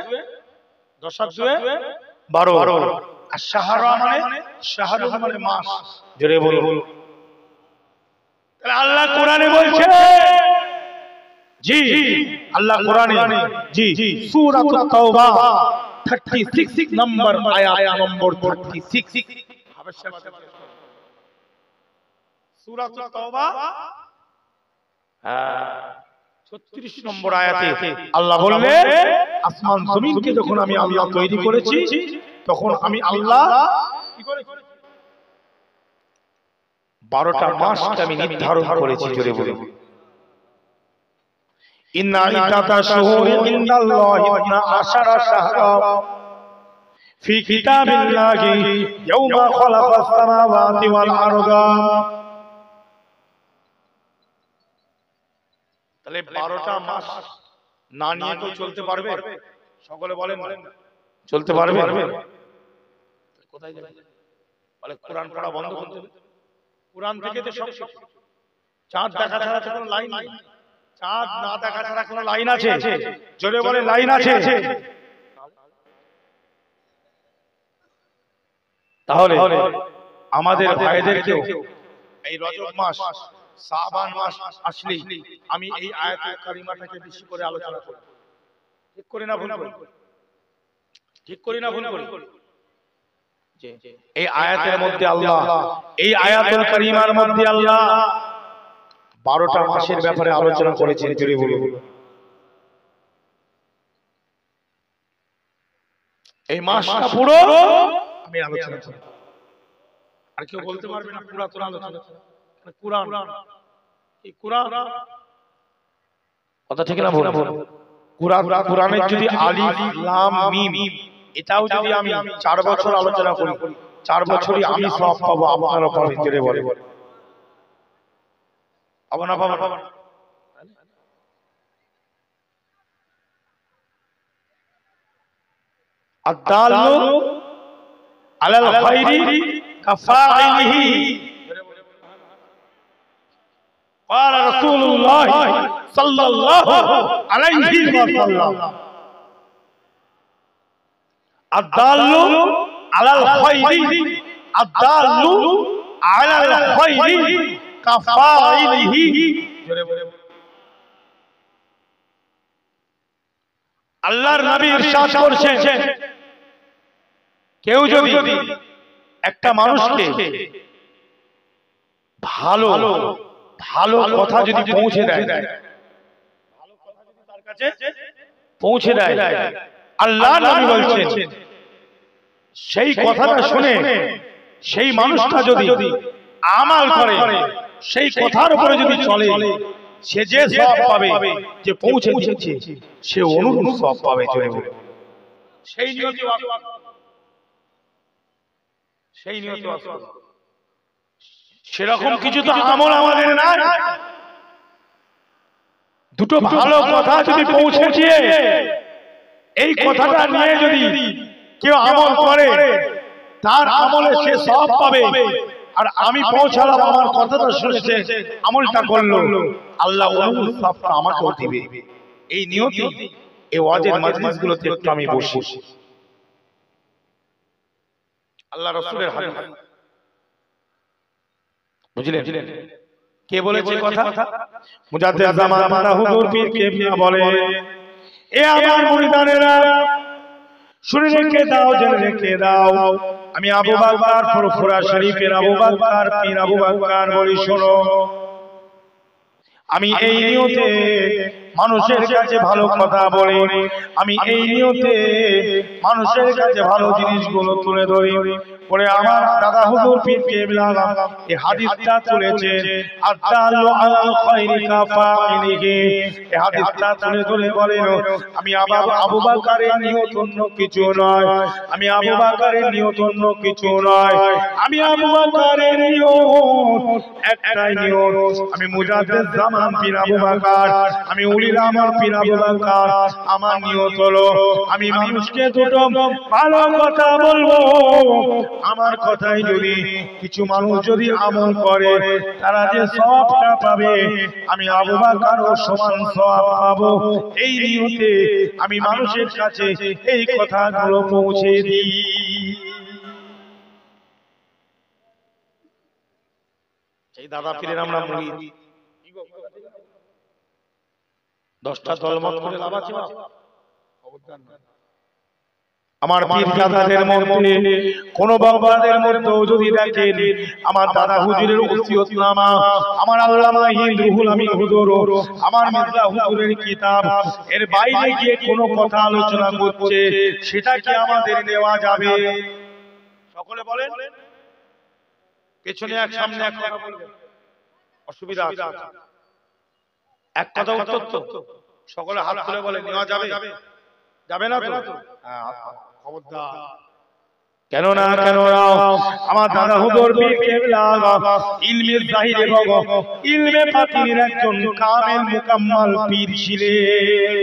10 আর 2 12, আর শাহরা মানে শাহরু মানে মাস, জোরে বলুন। তাহলে আল্লাহ কোরআনে বলছে, জি আল্লাহ কোরআনে, জি সূরাতুত তাওবা 36 নম্বর আয়াত নম্বর 36, সূরাতুত তাওবা 36 নম্বর আয়াতে আল্লাহ বললেন, আসমান জমিনকে যখন আমি আল্লাহ তৈরি করেছি, তখন আমি আল্লাহ কি করেছি? 12টা মাসকে আমি নির্ধারণ করেছি, জোরে বলুন। ইন্না ইদ্দাতাশ শুহুরি ইনদাল্লাহি 12 শাহরা ফি কিতাবিল্লাহি ইয়াওমা খালাকাস সামাওয়াতি ওয়াল আরদা। তাহলে 12টা মাস না নিয়ে কেউ চলতে পারবে? সকলে বলেন চলতে পারবে? কোথায় যাবে? বলে কোরআন পড়া বন্ধ করতে হবে। কোরআন থেকে তো সব, চাঁদ দেখা ছাড়া তো কোনো লাইন নাই, চাঁদ না দেখা ছাড়া কোনো লাইন আছে? জোরে বলে লাইন আছে? তাহলে আমাদের ভাইদেরকেও এই রজব মাস শাবান মাস আসলে আমি এই আয়াতুল কারিমাটাকে বেশি করে আলোচনা করব। ঠিক করি না ভুল করি? ঠিক করি না ভুল করি? এই আয়াতের মধ্যে আল্লাহ, এই আয়াতুল কারিমার মধ্যে আল্লাহ 12টা মাসের ব্যাপারে আলোচনা করেছেন, জোরে বলুন। এই মাসটা পুরো আমি আলোচনা করব, আর কেউ বলতে পারবে না পুরাতন আলোচনা। কুরআন, এই কুরআন কথা ঠিক না ভুল? কুরআনের যদি আলিফ লাম মিম এটাও যদি আমি 4 বছর আলোচনা করি, 4 বছরই আমি সওয়াব পাবো, আপনারা পাবেন, জোরে বলে পাবো না? পাবো না? আদাল্লু আলাল খায়রি কাফাইলিহি, قال رسول الله صلى الله عليه وسلم الدال على الخير، الدال على الخير كفاعله। আল্লাহর নবী ইরশাদ করেছেন, কেউ যদি একটা মানুষকে ভালো ভালো কথা যদি পৌঁছে দেয়, ভালো কথা যদি তার কাছে পৌঁছে দেয়, আল্লাহ নবী বলছেন সেই কথাটা শুনে সেই মানুষটা যদি আমাল করে, সেই কথার উপরে যদি চলে, সে যে সওয়াব পাবে, যে পৌঁছে দিচ্ছে সে অনুরূপ সওয়াব পাবে, জোরে বলে সেই নিয়তে ওয়াজ, সেই নিয়তে ওয়াজ। সেরকম কিছু তো আমল আমাদের নাই। দুটো ভালো কথা যদি পৌঁছে দিয়ে এই কথাটা নিয়ে যদি কেউ আমল করে, তার আমলে সে সওয়াব পাবে, আর আমি পৌঁছালাম, আমার কথাটা শুনেছে, আমলটা করলো, আল্লাহ ওই সওয়াবটা আমাকেও দিবে। এই নিয়তে এই ওয়াজের মাজলিসগুলোতে একটু আমি বসি। আল্লাহ রাসূলের হাদিস, বুঝলেন? কে বলেছে কথা? মুজাদ্দিদ জামান মানা হুজুর পীর কেবলা বলে, এ আমার মুরিদানেরা শুনে রেখে দাও, জেনে রেখে দাও, আমি আবু বকর ফুরফুরা শরীফের আবু বকর পীর আবু বকর বলি, শোনো, আমি এই নিয়তে মানুষের কাছে ভালো কথা বলি, আমি এই নিয়তে মানুষের কাছে ভালো জিনিসগুলো তুলে ধরি বলে আমার দাদা হুজুর পীর কেবলা এই হাদিসটা তুলেছে। আদাল্লু আলাল খায়রি কাফাইলিহি, এই হাদিসটা তুলে ধরে বলেন আমি আবু বকরের নিয়ত অন্য কিছু নয়, আমি আবু বকরের নিয়ত অন্য কিছু নয়, আমি আবু বকরের নিয়ত একটাই নিয়ত, আমি মুজাদ্দিদ জামান পীর আবু বকর, আমি উলিল আমর পীর আবু বকর। আমার নিয়ত হলো আমি মানুষকে দুটো ভালো কথা বলবো, আমার কথাই যদি কিছু মানুষ যদি আমল করে তারা যে সওয়াবটা পাবে আমি আবু বকরও সমান সওয়াব পাবো। এই নিয়তে আমি মানুষের কাছে এই কথাগুলো পৌঁছে দিই। এই দাদা পীরের আমরা মুরিদ, 10টা দলমত করে লাভ আছে আমার পীর দাদাদের মধ্যে কোন বাবাদের মধ্যে যদি দেখেন আমার দাদা হুজুরের ওসিয়তনামা, আমার আল্লামা হিন্দ রুহুল আমিন হুজুর, আমার মির্জা হুজুরের কিতাব, এর বাইরে গিয়ে কোন কথা আলোচনা করছে সেটা কি আমাদের নেওয়া যাবে? সকলে বলেন, পেছনে এক সামনে এক কথা বলবেন, অসুবিধা আছে? এক কথা উত্তর তো সকলে হাত তুলে বলে নেওয়া যাবে? যাবে না তো? খবরদার, কেন না আমার দাদা হুজুর পীর কেবলা ইলমে জাহিরে বগ ইলমে বাতিনের একজন কামেল মুকাম্মাল পীর ছিলেন।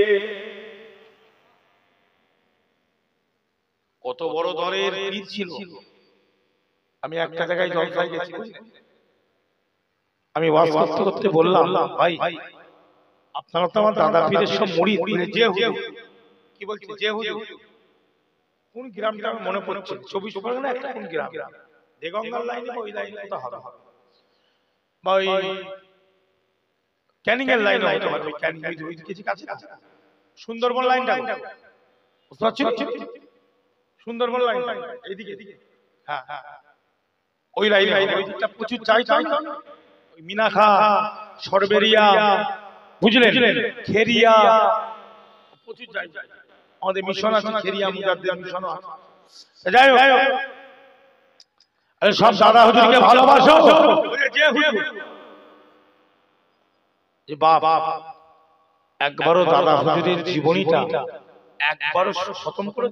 কত বড় দরের পীর ছিল। আমি একটা জায়গায় জলসায় গেছি, আমি ওয়াজ করতে করতে বললাম ভাই আপনারা তো আমার দাদা পীরের সব মুরিদ, যে হুজুর কি বলছে যে হুজুর কোন গ্রামটা মনে পড়ছে, 24 পরগনা একটা কোন গ্রাম, দেগঙ্গার লাইনে ওই লাইনে কোথাও হবে বা ওই ক্যানিং এর লাইনে হতে হবে, ক্যানিং ওই কিছু কাছে সুন্দরবন লাইনটা বুঝতে পারছেন? সুন্দরবন লাইন এইদিকে, হ্যাঁ হ্যাঁ ওই লাইনে, ওই দিকটা প্রচুর চাইতো, ওই মিনাখা সরবেরিয়া বুঝলেন, খেরিয়া প্রচুর যাই, আমাদের মিশন আছে খেরিয়া মুজাদ্দিদ মিশন আছে। যাই হোক, আরে সব দাদা হুজুরকে ভালোবাসো, যে হুজুর যে বাপ একবারও দাদা হুজুরের জীবনীটা একবারও খতম করে,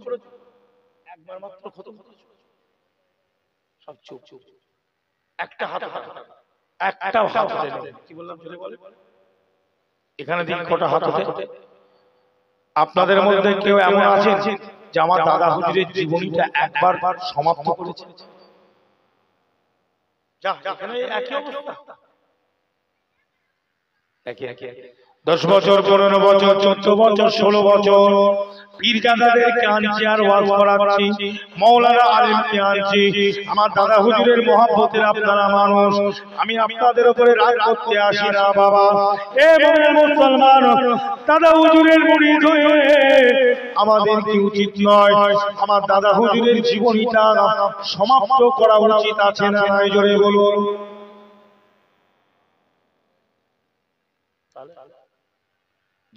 একবার মাত্র খতম করে, সব চুপ চুপ, একটা হাত একটা হাত কি বললাম জোরে বলে, এখানে দিন কটা হাত হতে? আপনাদের মধ্যে কেউ এমন আছে যে আমার দাদা হুজুরের জীবনীটা একবার সমাপ্ত করেছে? যা এখানে একই অবস্থা, 10 বছর 15 বছর 14 বছর 16 বছর পীরজাদাদেরকে আনছি আর ওয়াজ করাচ্ছি, মাওলানা আলেমকে আনছি। আমার দাদা হুজুরের মহব্বতের আপনারা মানুষ, আমি আপনাদের উপরে রাগ করতে আসি না বাবা। এ মুসলমান, দাদা হুজুরের মুরিদ হয়ে আমাদের কি উচিত নয় আমার দাদা হুজুরের জীবনীটা সমাপ্ত করা উচিত আছে না নাই? জোরে বলুন।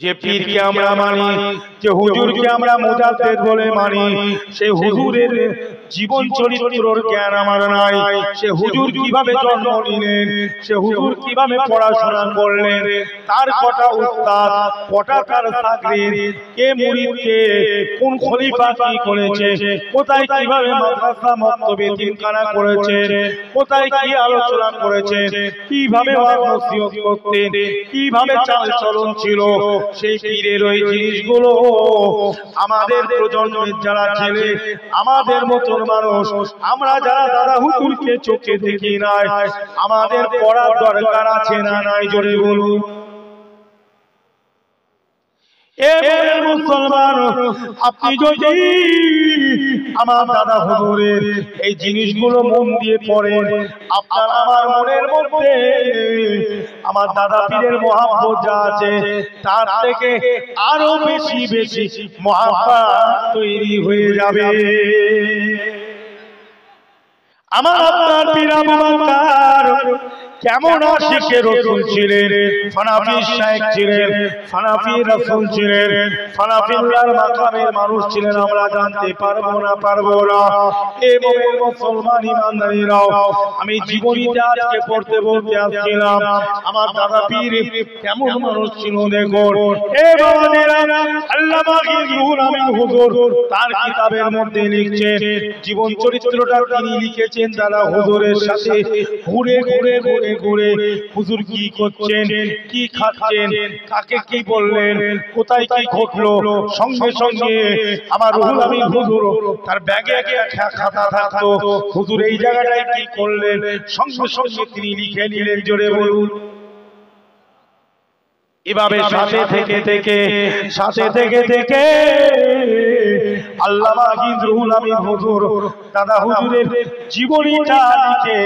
যে পীরকে আমরা মানি, যে হুজুরকে আমরা মুজাদ্দিদ বলে মানি, সেই হুজুরের জীবন চরিত্রের জ্ঞান আমার নাই। সে হুজুর কিভাবে জন্ম নিলেন, সে হুজুর কিভাবে পড়াশোনা করলেন, তার কটা উস্তাদ, কটা তার ছাত্রীর, কে মুরিদ, কে কোন খলিফা কি করেছে, কোথায় কিভাবে মাদ্রাসা মক্তবে তিনখানা করেছে, কোথায় কি আলোচনা করেছে, কিভাবে ওয়াজ নসিহত করতেন, কিভাবে চাল চলন ছিল, সেই পীরের ওই জিনিসগুলো আমাদের প্রজন্মের যারা ছেলে, আমাদের মতন মানুষ, আমরা যারা দাদা হুজুরকে চোখে দেখি নাই, আমাদের পড়ার দরকার আছে না নাই? জোরে বলুন। মুসলমান, আপনি যদি আমার দাদা হুজুরের এই জিনিসগুলো মন দিয়ে পড়েন, আপনার আমার মনের মধ্যে আমার দাদা পীরের মহব্বত যা আছে তার থেকে আরো বেশি বেশি মহব্বত তৈরি হয়ে যাবে। আমার আপনার পীর আবু বকর কেমন আশিকে রাসূল ছিলেন, ফানাফি শাইখ ছিলেন, ফানাফি রাসূল ছিলেন, ফানাফিল্লাহর মাকামের মানুষ ছিলেন, আমরা জানতে পারবো না। এই মোমেন মুসলমান ইমানদারেরা, আমি জীবনীতে আজকে পড়তে বলতে আসছিলাম আমার দাদা পীর কেমন মানুষ ছিল দেখুন। এই বাবাজিরা, আল্লামা রুহুল আমিন হুজুর তার কিতাবের মধ্যে লিখছেন, জীবন চরিত্রটা তিনি লিখেছেন দাদা হুজুরের সাথে ঘুরে ঘুরে ঘুরে ঘুরে হুজুর কি করছেন, কি খাচ্ছেন, কাকে কি বললেন, কোথায় কি ঘটলো, সঙ্গে সঙ্গে আমার রুহুল আমিন হুজুর তার ব্যাগে একটা খাতা থাকতো, হুজুর এই জায়গাটায় কি করলেন, সঙ্গে সঙ্গে তিনি লিখে নিলেন। জোরে বলুন। এভাবে সাথে থেকে আল্লামা রুহুল আমিন হুজুর দাদা হুজুরের জীবনীটা লিখে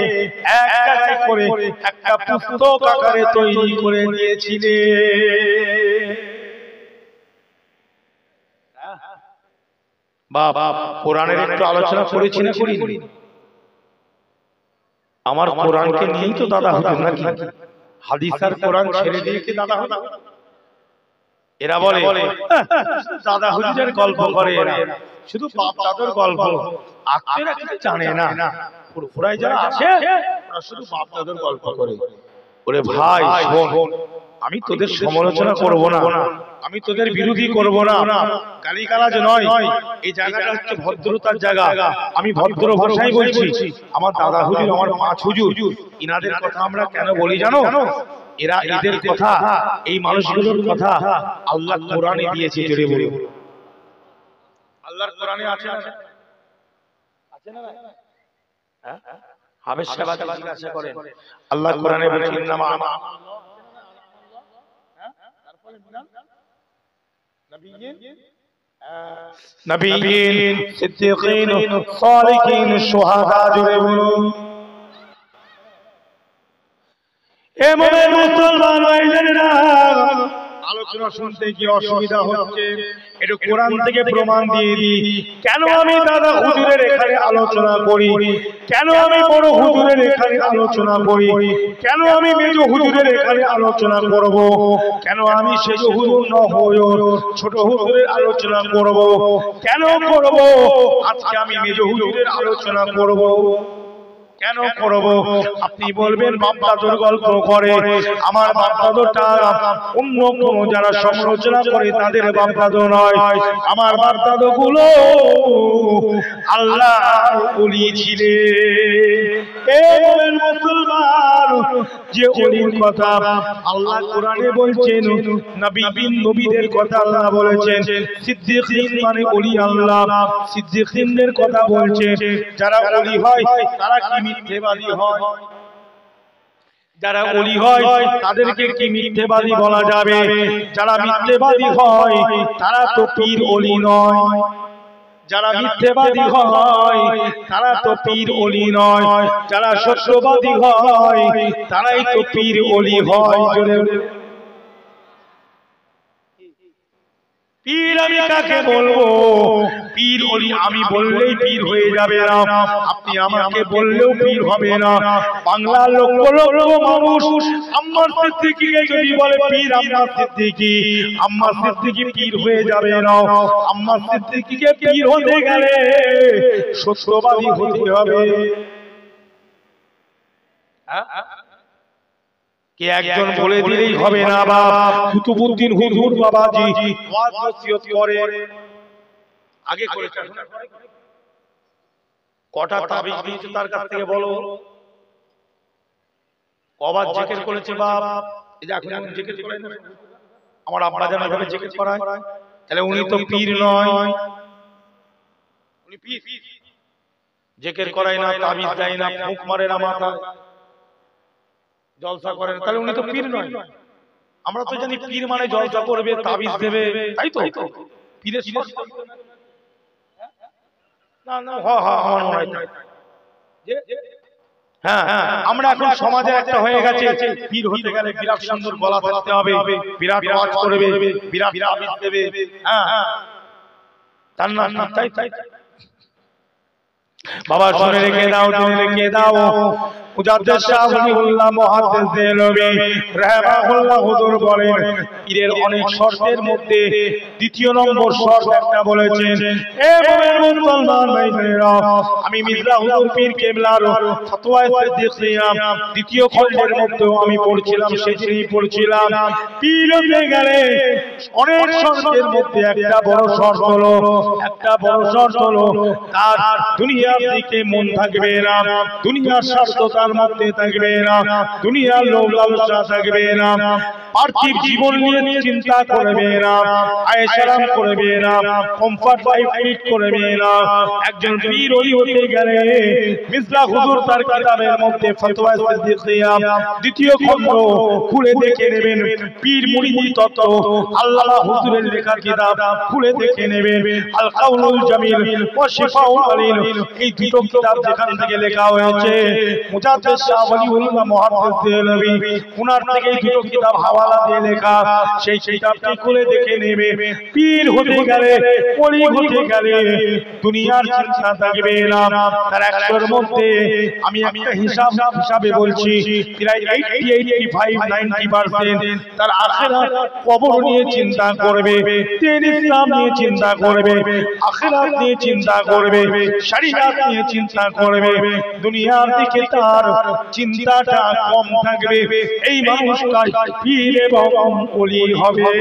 এক জায়গায় করে একটা পুস্তক আকারে তৈরি করে দিয়েছিলেন। বাবা, কোরআনের একটু আলোচনা করেছি না করিনি? আমার কোরআনকে নিয়েই তো দাদা হুজুর নাকি? হাদিস আর কোরআন ছেড়ে দিয়ে কি দাদা হুজুর? এরা বলে দাদা হুজুরের গল্প করে, এরা শুধু বাপ দাদার গল্প, আত্মীয়রা কিছু জানে না। পুরোপুরাই যারা আছে ওরা শুধু বাপ দাদার গল্প করে। ওরে ভাই শোন, আমি তোদের সমালোচনা করব না, আমি তোদের বিরোধী করব না, গালিগালাজ নয়, এই জায়গাটা হচ্ছে ভদ্রতার জায়গা। আমি ভদ্র ভাষায় বলছি। আমার দাদা হুজুর, আমার পাঁচ হুজুর, ইনাদের কথা আমরা কেন বলি জানো? এরা এদের কথা, এই মানুষগুলোর কথা আল্লাহ কোরআনে দিয়েছে। জোরে বলি, আল্লাহর কোরআনে আছে না? আছে না? হ্যাঁ, হাবেশ সাহেব জিজ্ঞাসা করেন, আল্লাহ কোরআনে বলেছেন ইন্নামা নবিয়্যিন সিদ্দীকিন সালিহিন শুহাদা। জোরে বলুন। এ মোমেন মুসলমান ভাইয়েরা, আলোচনা শুনতে কি অসুবিধা হচ্ছে? একটু কোরআন থেকে প্রমাণ দিয়ে দিই। কেন আমি দাদা হুজুরের এখানে আলোচনা করি, কেন আমি বড় হুজুরের এখানে আলোচনা করি, কেন আমি মেজ হুজুরের এখানে আলোচনা করব, কেন আমি সেজ হুজুর না হয়ে ছোট হুজুরের আলোচনা করব, কেন করব আজকে আমি মেজ হুজুরের আলোচনা করব, কেন করব? আপনি বলবেন বাপ দাদুর গল্প করে, আমার বাপ দাদুটা অন্য কোন যারা সমালোচনা করে তাদের বাপ দাদু নয়, আমার বাপ দাদু গুলো আল্লাহর ওলি ছিলেন। মুসলমান, যে ওলির কথা আল্লাহ কোরআনে বলছেন, নবীবিন নবীদের কথা আল্লাহ বলেছেন, সিদ্দীকিন মানে ওলি আল্লাহ, সিদ্দীকিনদের কথা বলছেন। যারা ওলি হয় তারা কি মিথ্যেবাদী হয়? যারা ওলি হয় তাদেরকে কি মিথ্যেবাদী বলা যাবে? যারা মিথ্যেবাদী হয় তারা তো পীর ওলি নয়। যারা মিথ্যেবাদী হয় তারা তো পীর ওলি নয়। যারা সত্যবাদী হয় তারাই তো পীর ওলি হয়। পীর আমি কাকে বলবো? পীর ওলি আমি বললেই পীর হয়ে যাবে না, আপনি আমাকে বললেও পীর হবে না। বাংলার লক্ষ লক্ষ মানুষ আম্মা সিদ্দিকীকে যদি বলে পীর আম্মা সিদ্দিকী, আম্মা সিদ্দিকী পীর হয়ে যাবে না। আম্মা সিদ্দিকীকে পীর হতে গেলে সত্যবাদী হতে হবে। কে একজন বলে দিলেই হবে না। বাবা কুতুবউদ্দিন হুজুর বাবাজি ওয়াজ নসিহত করে, আগে করেছে, কটা তাবিজ দিয়েছে তার কাছ থেকে বলো? কবার জিকির করেছে বাপ? এই যে এখন জিকির করেন, আমার আব্বা জান এভাবে জিকির করায়, তাহলে উনি তো পীর নয়। উনি পীর জিকির করায় না, তাবিজ দেয় না, ফুঁক মারে না মাথায়, জলসা করেন, তাহলে উনি তো পীর নয়। আমরা তো জানি পীর মানে জলসা করবে, তাবিজ দেবে, তাই তো? পীরের না না, আমার মনে হয় হ্যাঁ, আমরা এখন সমাজে একটা হয়ে গেছে, পীর হতে গেলে বিরাট সুন্দর গলা থাকতে হবে, বিরাট ওয়াজ করবে, বিরাট তাবিজ দেবে। হ্যাঁ, তার না, তাই বাবা শুনে রেখে দাও, শুনে রেখে দাও। মুজাদ্দিদ শাহ ওলিউল্লাহ মুহাদ্দিস দেহলভী রাহিমাহুল্লাহ হুজুর বলেন পীরের অনেক শর্তের মধ্যে দ্বিতীয় নম্বর শর্ত একটা বলেছেন, এ মুমিন মুসলমান ভাইরা, আমি মির্জা হুজুর পীর কেবলার ফতোয়ায়ে সিদ্দিকিয়া দ্বিতীয় খণ্ডের মধ্যে আমি পড়ছিলাম, সেদিনই পড়ছিলাম, পীর হতে গেলে অনেক শর্তের মধ্যে একটা বড় শর্ত হলো তার দুনিয়ার দিকে মন থাকবে না, দুনিয়ার স্বার্থ তার মধ্যে থাকবে না, দুনিয়ার লোভ লালসা থাকবে না, পার্থিব জীবন নিয়ে চিন্তা করবে না, আয়েশারাম করবে না, কমফর্ট লাইফ লিড করবে না। একজন পীর ওলি হতে গেলে মির্জা হুজুর তার কিতাবের মধ্যে ফতোয়া সিদ্দিকিয়া দ্বিতীয় খণ্ড খুলে দেখে নেবেন, পীর মুরিদি তত্ত্ব আল্লামা হুজুরের লেখা কিতাব খুলে দেখে নেবেন, আল কাউলুল জামিল ওয়া শিফাউল আলিল, এই দুটো কিতাব যেখান থেকে লেখা হয়েছে মুজাদ্দিদ শাহ ওলিউল্লাহ মুহাদ্দিস দেহলভী ওনার থেকে এই দুটো কিতাব হাওয়ালা দিয়ে লেখা, সেই কিতাবটি খুলে দেখে নেবে। পীর হতে গেলে ওলি হতে গেলে দুনিয়ার চিন্তা থাকবে না, তার 100 এর মধ্যে আমি একটা হিসাবে বলছি প্রায় 80-85-90% তার আখিরাত কবর নিয়ে চিন্তা করবে, দ্বীন ইসলাম নিয়ে চিন্তা করবে, আখিরাত নিয়ে চিন্তা করবে, শরীয়ত নিয়ে চিন্তা করবে, দুনিয়ার দিকে তার চিন্তাটা কম থাকবে। এই মানুষটাই পীর এবং ওলি হবে।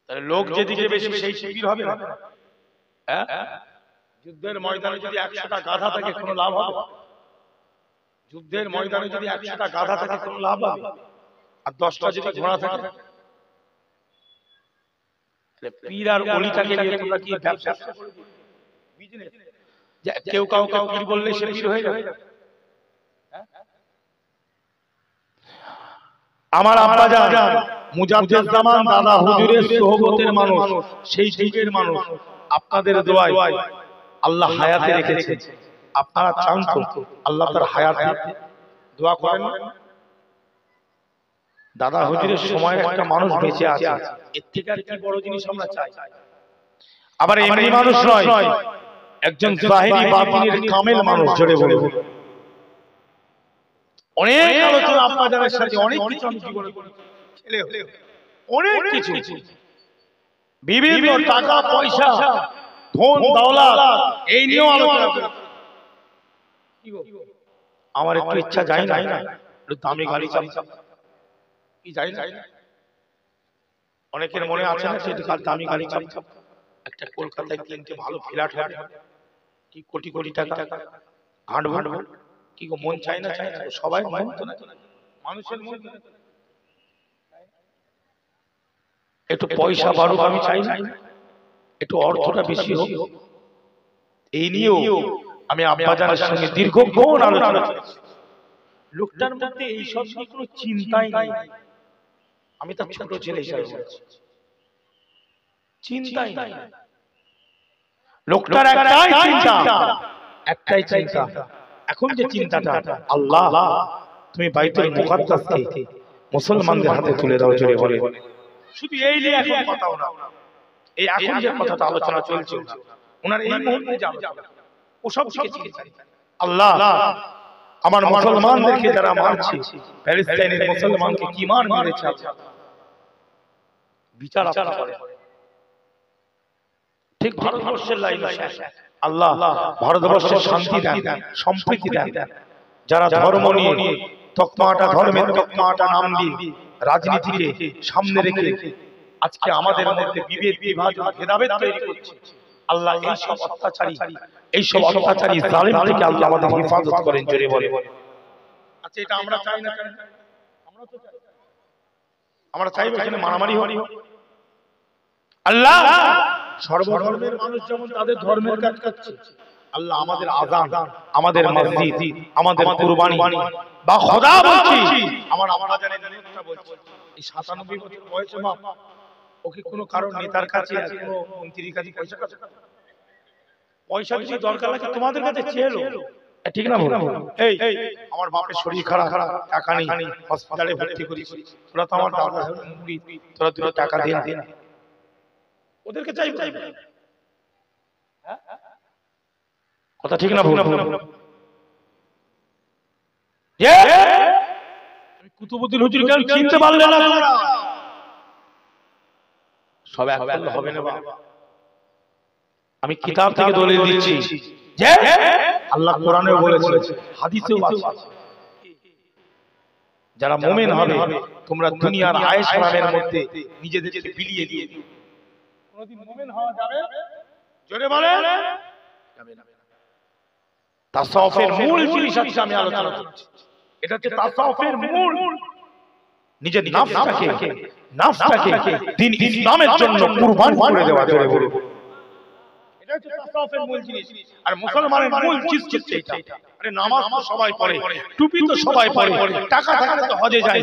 তাহলে লোক যেদিকে বেশি সেই পীর হবে না। হ্যাঁ, যুদ্ধের ময়দানে যদি 100টা গাধা থাকে কোনো লাভ হবে? যুদ্ধের ময়দানে যদি 100টা গাধা থাকে কোনো লাভ হবে? আর 10টা যদি ঘোড়া থাকে? পীর আর ওলিটাকে নিয়ে তোমরা কি ব্যবসা করে দিবে? বিজনেস? কেউ কাউকে পীর বললে সে পীর হয়ে যাবে? আমার আব্বা জান মুজাদ্দিদ জামান দাদা হুজুরের সোহবতের মানুষ, সেই যুগের মানুষ, আপনাদের দোয়ায় আল্লাহ হায়াতে রেখেছে। আপনারা চান তো আল্লাহ তার হায়াতে দোয়া করেন? দাদা হুজুরের সময় একটা মানুষ বেঁচে আছে, এর থেকে আর কি বড় জিনিস আমরা চাই? আবার এমনি মানুষ নয়, একজন জাহিরি বাতিনের কামেল মানুষ, জোরে বলে অনেক আলোচনা আপনাদের সাথে, অনেক কিছু আমি জীবনে খেলে অনেক কিছু, বিভিন্ন টাকা পয়সা ধন দৌলত এই নিয়েও আলোচনা করি। আমার একটু ইচ্ছা যায় না একটু দামি গাড়ি চালাতে, কি যায় না? অনেকের মনে আছে না সেটা দামি গাড়ি চালাতে, একটা কলকাতায় কিনতে ভালো ফ্ল্যাট হবে, কি কোটি কোটি টাকা হাঁটবো, কি গো মন চায় না? চায় না? সবাই মন তো না, মানুষের মন একটু পয়সা বাড়ুক আমি চাই না, একটু অর্থটা বেশি হোক, এই নিয়েও আমি আব্বাজানের সঙ্গে দীর্ঘক্ষণ আলোচনা করেছি। লোকটার মধ্যে এই সব নিয়ে কোনো চিন্তাই নাই। আমি তার ছোট ছেলে হিসাবে বলছি, চিন্তাই নাই। লোকটার একটাই চিন্তা, এখন যে চিন্তাটা, আল্লাহ তুমি বাইতুল মুকাদ্দাসকে মুসলমানদের হাতে তুলে দাও, জোরে বলে। শুধু এই নিয়ে এখন কথা না, এই এখন যে কথাটা আলোচনা চলছে ওনার এই মুহূর্তে যাবে ও সব দিকে চিন্তা, আল্লাহ আমার মুসলমানদেরকে যারা মারছে, প্যালেস্টাইনের মুসলমানকে কি মার মেরেছে, বিচার আপনারা করেন। ঠিক ভারতবর্ষের লাইন শেষ, আল্লাহ ভারতবর্ষের শান্তি দেন, সম্প্রীতি দেন। যারা ধর্ম নিয়ে তকমাটা, ধর্মের তকমাটা নাম দিয়ে রাজনীতিকে সামনে রেখে আজকে আমাদের মধ্যে বিভেদ বিভাজন ভেদাভেদ তৈরি করছে, আল্লাহ এই সব অত্যাচারী জালেম থেকে আল্লাহ আমাদের হেফাজত করেন, জোরে বলে। আচ্ছা এটা আমরা চাই না? আমরা তো চাই, আমরা চাইবো এখানে মারামারি হোক। আল্লাহ সর্বধর্মের মানুষ যেমন তাদের ধর্মের কাজ করছে, আল্লাহ আমাদের আযান, আমাদের মসজিদ, আমাদের কুরবানি বা খোদা বলছি, আমার আব্বাজানের নিয়তটা বলছি, এই 97 বছর বয়সে মা ওকে কোনো কারণ নেতার কাছে, কোনো মন্ত্রীর কাছে পয়সা যদি দরকার লাগে তোমাদের কাছে চেয়ে লো, ঠিক না? এই আমার বাপের শরীর খারাপ, টাকা নেই, হসপিটালে ভর্তি করি, তোরা তো আমার দাদা মুরিদ, তোরা দুটো টাকা দে না, ওদেরকে চাইবে। কথা ঠিক না ভুল? কুতুবুদ্দিন হুজুর কেন চিনতে পারলে না তোমরা? সব এক হবে না বাবা। আমি কিতাব থেকে দলিল দিচ্ছি যে আল্লাহ কোরআনেও বলেছে, হাদিসেও আছে, যারা মুমিন হবে তোমরা দুনিয়ার আয়েশ আরামের মধ্যে নিজেদেরকে বিলিয়ে দিয়ে দিও। কোনদিন মুমিন হওয়া যাবে? জোরে বলেন যাবে না। তাসাউফের মূল জিনিস আজকে আমি আলোচনা করছি। এটা হচ্ছে তাসাউফের মূল। নিজের নাফসটাকে দ্বীন ইসলামের জন্য কুরবান করে দেওয়া। জোরে বলুন, এটা হচ্ছে তাসাউফের মূল জিনিস। আর মুসলমানের মূল জিনিস হচ্ছে এটা। আরে নামাজ তো সবাই পড়ে, টুপি তো সবাই পড়ে, টাকা থাকলে তো হজে যায়,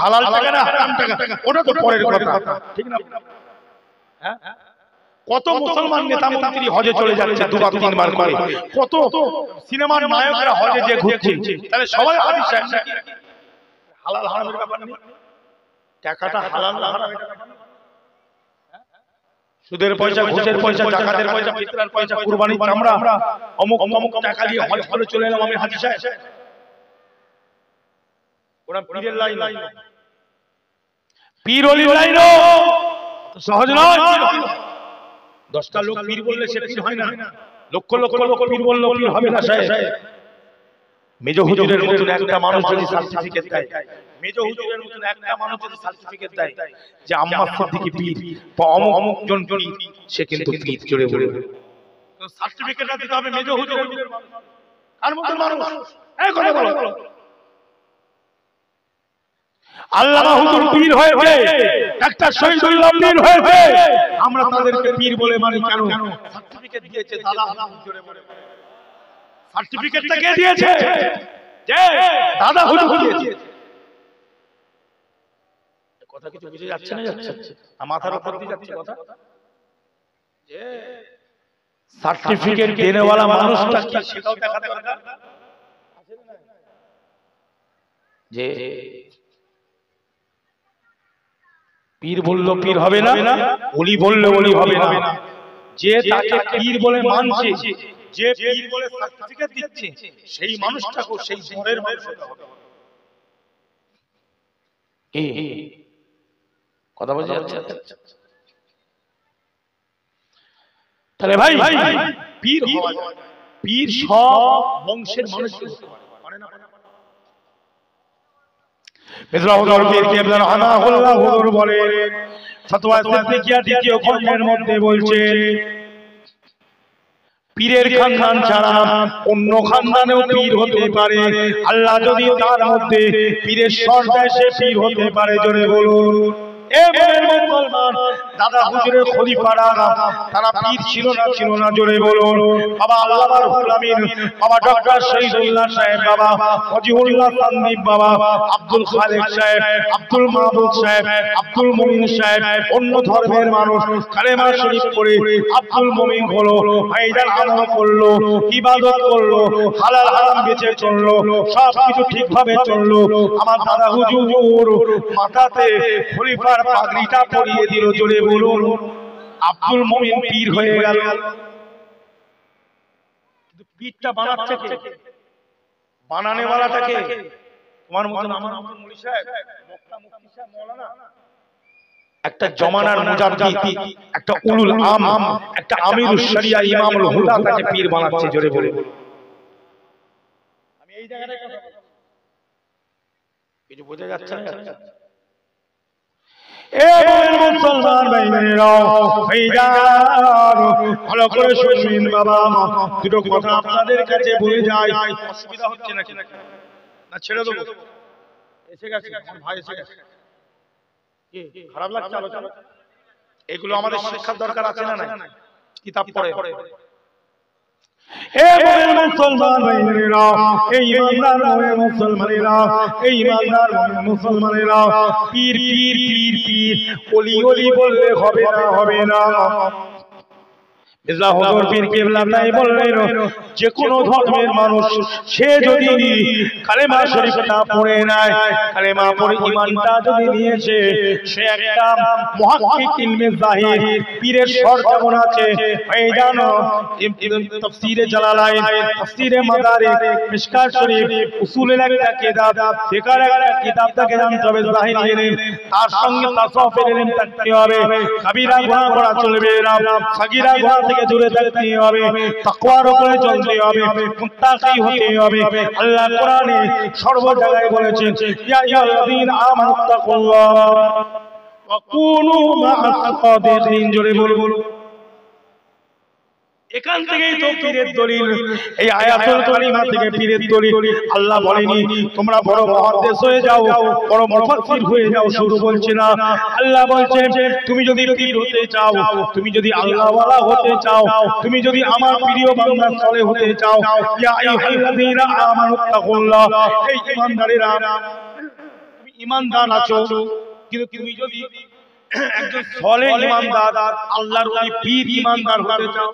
হালাল টাকা না হারাম টাকা ওটা তো পরের কথা, ঠিক না? হ্যাঁ, কত মুসলমান নেতা মন্ত্রী হজে চলে যাচ্ছে দুবার তিনবার করে, কত সিনেমার নায়করা হজে যে ঘুরছে, তাহলে সবাই হাদিস সাহেব নাকি? হালাল হারামের ব্যাপার নেই, টাকাটা হালাল না হারাম এটা ব্যাপার নেই। সুদের পয়সা, ঘুষের পয়সা, জাকাতের পয়সা, ফিতরার পয়সা, কুরবানির চামড়া, অমুক অমুক টাকা দিয়ে হজ করে চলে এলাম আমি হাজি সাহেব। ওরা পীরের লাইন, পীর ওলির লাইন সহজ নয়। 10টা লোক পীর বললে সে পীর হয় না, লক্ষ লক্ষ লোক পীর বললে পীর হবে না সাহেব। মেজো হুজুরের মতন একটা মানুষ যদি সার্টিফিকেট দেয়, মেজো হুজুরের মতন একটা মানুষ যদি সার্টিফিকেট দেয় যে আম্মা সিদ্দিকী পীর বা অমুক জন পীর, সে কিন্তু পীর। জোরে বলে তো সার্টিফিকেটটা দিতে হবে মেজো হুজুরের মতন আর মতন মানুষ। এই কথা বলো, আল্লামা হুজুর পীর হয়েছে, ডাক্তার শহীদুল্লাহ পীর হয়েছে, আমরা তাদেরকে পীর বলে মানি কেন? সার্টিফিকেট দিয়েছে দাদা হুজুর। জোরে বলে সার্টিফিকেটটা কে দিয়েছে? যে দাদা হুজুর দিয়েছে। কথা কিছু বুঝে যাচ্ছে না? যাচ্ছে, মাথার উপর দিয়ে যাচ্ছে কথা। যে সার্টিফিকেট দেনেওয়ালা মানুষটা কি সেটাও দেখাতে দরকার। যে পীর বলল পীর হবে না, ওলি বলল ওলি হবে না। যে তাকে পীর বলে মানছে, যে পীর বলে সার্টিফিকেট দিচ্ছে, সেই মানুষটাকে সেই দরের মানুষ হতে হবে। কথা বুঝে যাচ্ছে? তাহলে ভাই পীর হওয়া যায়, পীর সব বংশের মানুষ পারে না। মিসরাউদ্দৌর পীর কেবলা রাহমাহুল্লাহ হুজুর বলেন, ফতোয়া সিদ্দিকিয়া দ্বিতীয় খণ্ডের মধ্যে বলছেন, পীরের খানদান ছাড়া অন্য খানদানেও পীর হতে পারে। আল্লাহ যদি তার মধ্যে পীরের স্বর দেয়, সে পীর হতে পারে। জোরে বলুন। মুসলমান দাদা হুজুরের খলিফারা তারা পীর ছিল না? জোরে বলুন। বাবা আল্লামা রুহুল আমিন, বাবা ডক্টর শহীদুল্লাহ সাহেব, বাবা ওয়াজিউল্লাহ সান্দিপ, বাবা আব্দুল খালেক সাহেব, আব্দুল মাহমুদ সাহেব, আব্দুল মুমিন সাহেব অন্য ধর্মের মানুষ, কালেমা শরীফ পড়ে আব্দুল মুমিন হলো, ভাইজান আমল করলো, ইবাদত করলো, হালাল হারাম বেঁচে চললো, সবকিছু ঠিকভাবে চললো। আমার দাদা হুজুর মাথাতে খলিফার পাগড়িটা পরিয়ে দিল। জোরে বলুন। আব্দুল মুমিন পীর হয়ে গেল। কিন্তু পীরটা বানাচ্ছে কে? বানানেওয়ালাটা কে? তোমার মতন আমার মতন মুলি সাহেব, বক্তা, মুফতি সাহেব, মাওলানা? একটা জমানার মুজাদ্দিদ, একটা উলুল আম, একটা আমিরুশ শরিয়া ইমামুল হুদা তাকে পীর বানাচ্ছে। জোরে বলে আমি এই জায়গাটায় কথা বলছি, কিছু বোঝা যাচ্ছে না? মুসলমান ভাইরা ভালো করে শুনবেন বাবা, দুটো কথা আপনাদের কাছে বলে যাই। অসুবিধা হচ্ছে নাকি? না ছেড়ে দেবো? এসে গেছে ভাই, এসে গেছে। খারাপ লাগছে আলোচনা? এগুলো আমাদের শিক্ষার দরকার আছে না? কিতাব পড়ে। মুসলমান ভাইরা, এই ইমানদার মুসলমানেরা, এই ইমানদার মুসলমানেরা, পীর পীর পীর পীর ওলি ওলি বললে হবে না। মির্জা হুজুর পীর কেবলা তাই বললেন যে কোন ধর্মের মানুষ সে যদি কালেমা শরীফ না পড়ে নাই, কালেমা পড়ে ঈমানটা যদি নিয়েছে, সে একটা মুহাক্কিক ইলমে জাহির পীরের শর্ত যেমন আছে এই জানো তাফসীরে জালালাইন, তাফসীরে মাদারিক, মিশকাত শরীফ, উসুলের একটা কিতাব, ফিকহের একটা কিতাব থেকে জানতে হবে জাহির ইলম, তার সঙ্গে তাসাউফের ইলম থাকতে হবে, কবিরা গুনাহ করা চলবে না, সাগীরা গুনাহ থেকে দূরে থাকতে হবে, তাকওয়ার উপরে চলতে হবে, মুত্তাকি হতে হবে। আল্লাহ কোরআনে সর্ব জায়গায় বলেছেন ইয়া আইয়ুহাল্লাযীনা আমানুত্তাকুল্লাহ ওয়া কুনু মা'আস সাদিকিন। জোরে বলুন। এখান থেকেই তো পীরের দলিল, এই আয়াতুল কারিমা থেকে পীরের দলিল। আল্লাহ বলেনি তোমরা বড় মুহাদ্দিস হয়ে যাও, বড় মুফাসসির হয়ে যাও, শুধু বলছে না, আল্লাহ বলছেন তুমি যদি পীর হতে চাও, তুমি যদি আল্লাহ ওয়ালা হতে চাও, তুমি যদি আমার প্রিয় বান্দা সালেহ হতে চাও, ইয়া আইয়ুহাল্লাযীনা আমানুত্তাকুল্লাহ, এই ঈমানদারেরা, তুমি ঈমানদার আছো, কিন্তু তুমি যদি একজন সালেহ ঈমানদার, আল্লাহর ওলি পীর ঈমানদার হতে চাও,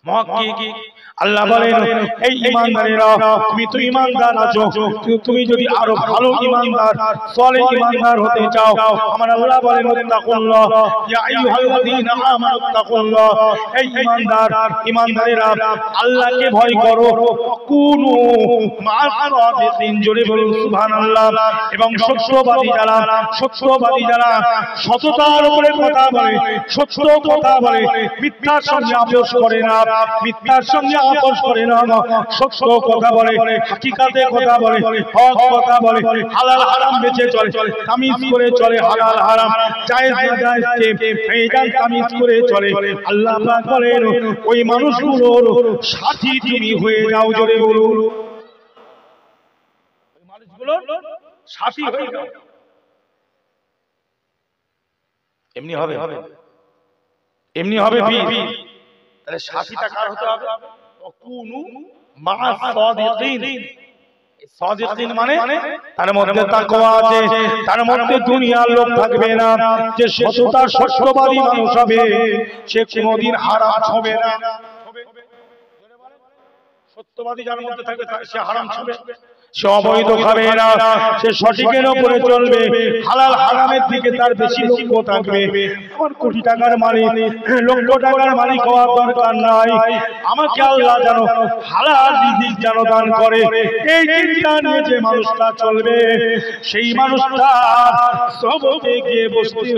মুহাক্কিক, আল্লাহ বলেন এই ঈমানদারেরা তুমি তো ঈমানদার আছো, তুমি যদি আরো ভালো ঈমানদার সালেহ ঈমানদার হতে চাও, আমার আল্লাহ বলেন তাকুল্লাহ ইয়া আইয়ুহাল্লাযীনা আমানুত্তাকুল্লাহ, এই ঈমানদারেরা আল্লাহকে ভয় করো, কুনু মা'আস সাদিকিন। জোরে বলুন সুবহানাল্লাহ। এবং সত্যবাদী যারা সততার উপরে কথা বলে, সত্য কথা বলে, মিথ্যার সঙ্গে আপোষ করে না, মিথ্যার সঙ্গে আপোষ করে না, সত্য কথা বলে, হাকিকাতে কথা বলে, হক কথা বলে, হালাল হারাম বেঁচে চলে, তামিজ করে চলে, হালাল হারাম জায়েজ নাজায়েজকে বেজান তামিজ করে চলে। আল্লাহ পাক বলেন ওই মানুষগুলোর সাথী তুমি হয়ে যাও। জোরে বলুন, ওই মানুষগুলোর সাথী হয়ে যাও। এমনি হবে পীর, তাহলে সাথীটা কার হতে হবে? কুনু মা'আস সাদিকিন। সাদিকিন মানে তার মধ্যে তাকওয়া আছে, তার মধ্যে দুনিয়ার লোক থাকবে না, যে সততা সত্যবাদী মানুষ হবে সে কোনোদিন হারাম ছবে না। সত্যবাদী যার মধ্যে থাকবে সে হারাম ছবে, সে অবৈধ খাবে না, সে সঠিকের উপরে চলবে, হালাল হারামের দিকে তার বেশি লক্ষ্য থাকবে। আমার কোটি টাকার মালিক, লক্ষ টাকার মালিক হওয়ার দরকার নাই, আমাকে আল্লাহ যেন হালাল রিজিক যেন দান করে, এই চিন্তা নিয়ে যে মানুষটা চলবে, সেই মানুষটা সবকে গিয়ে বসতে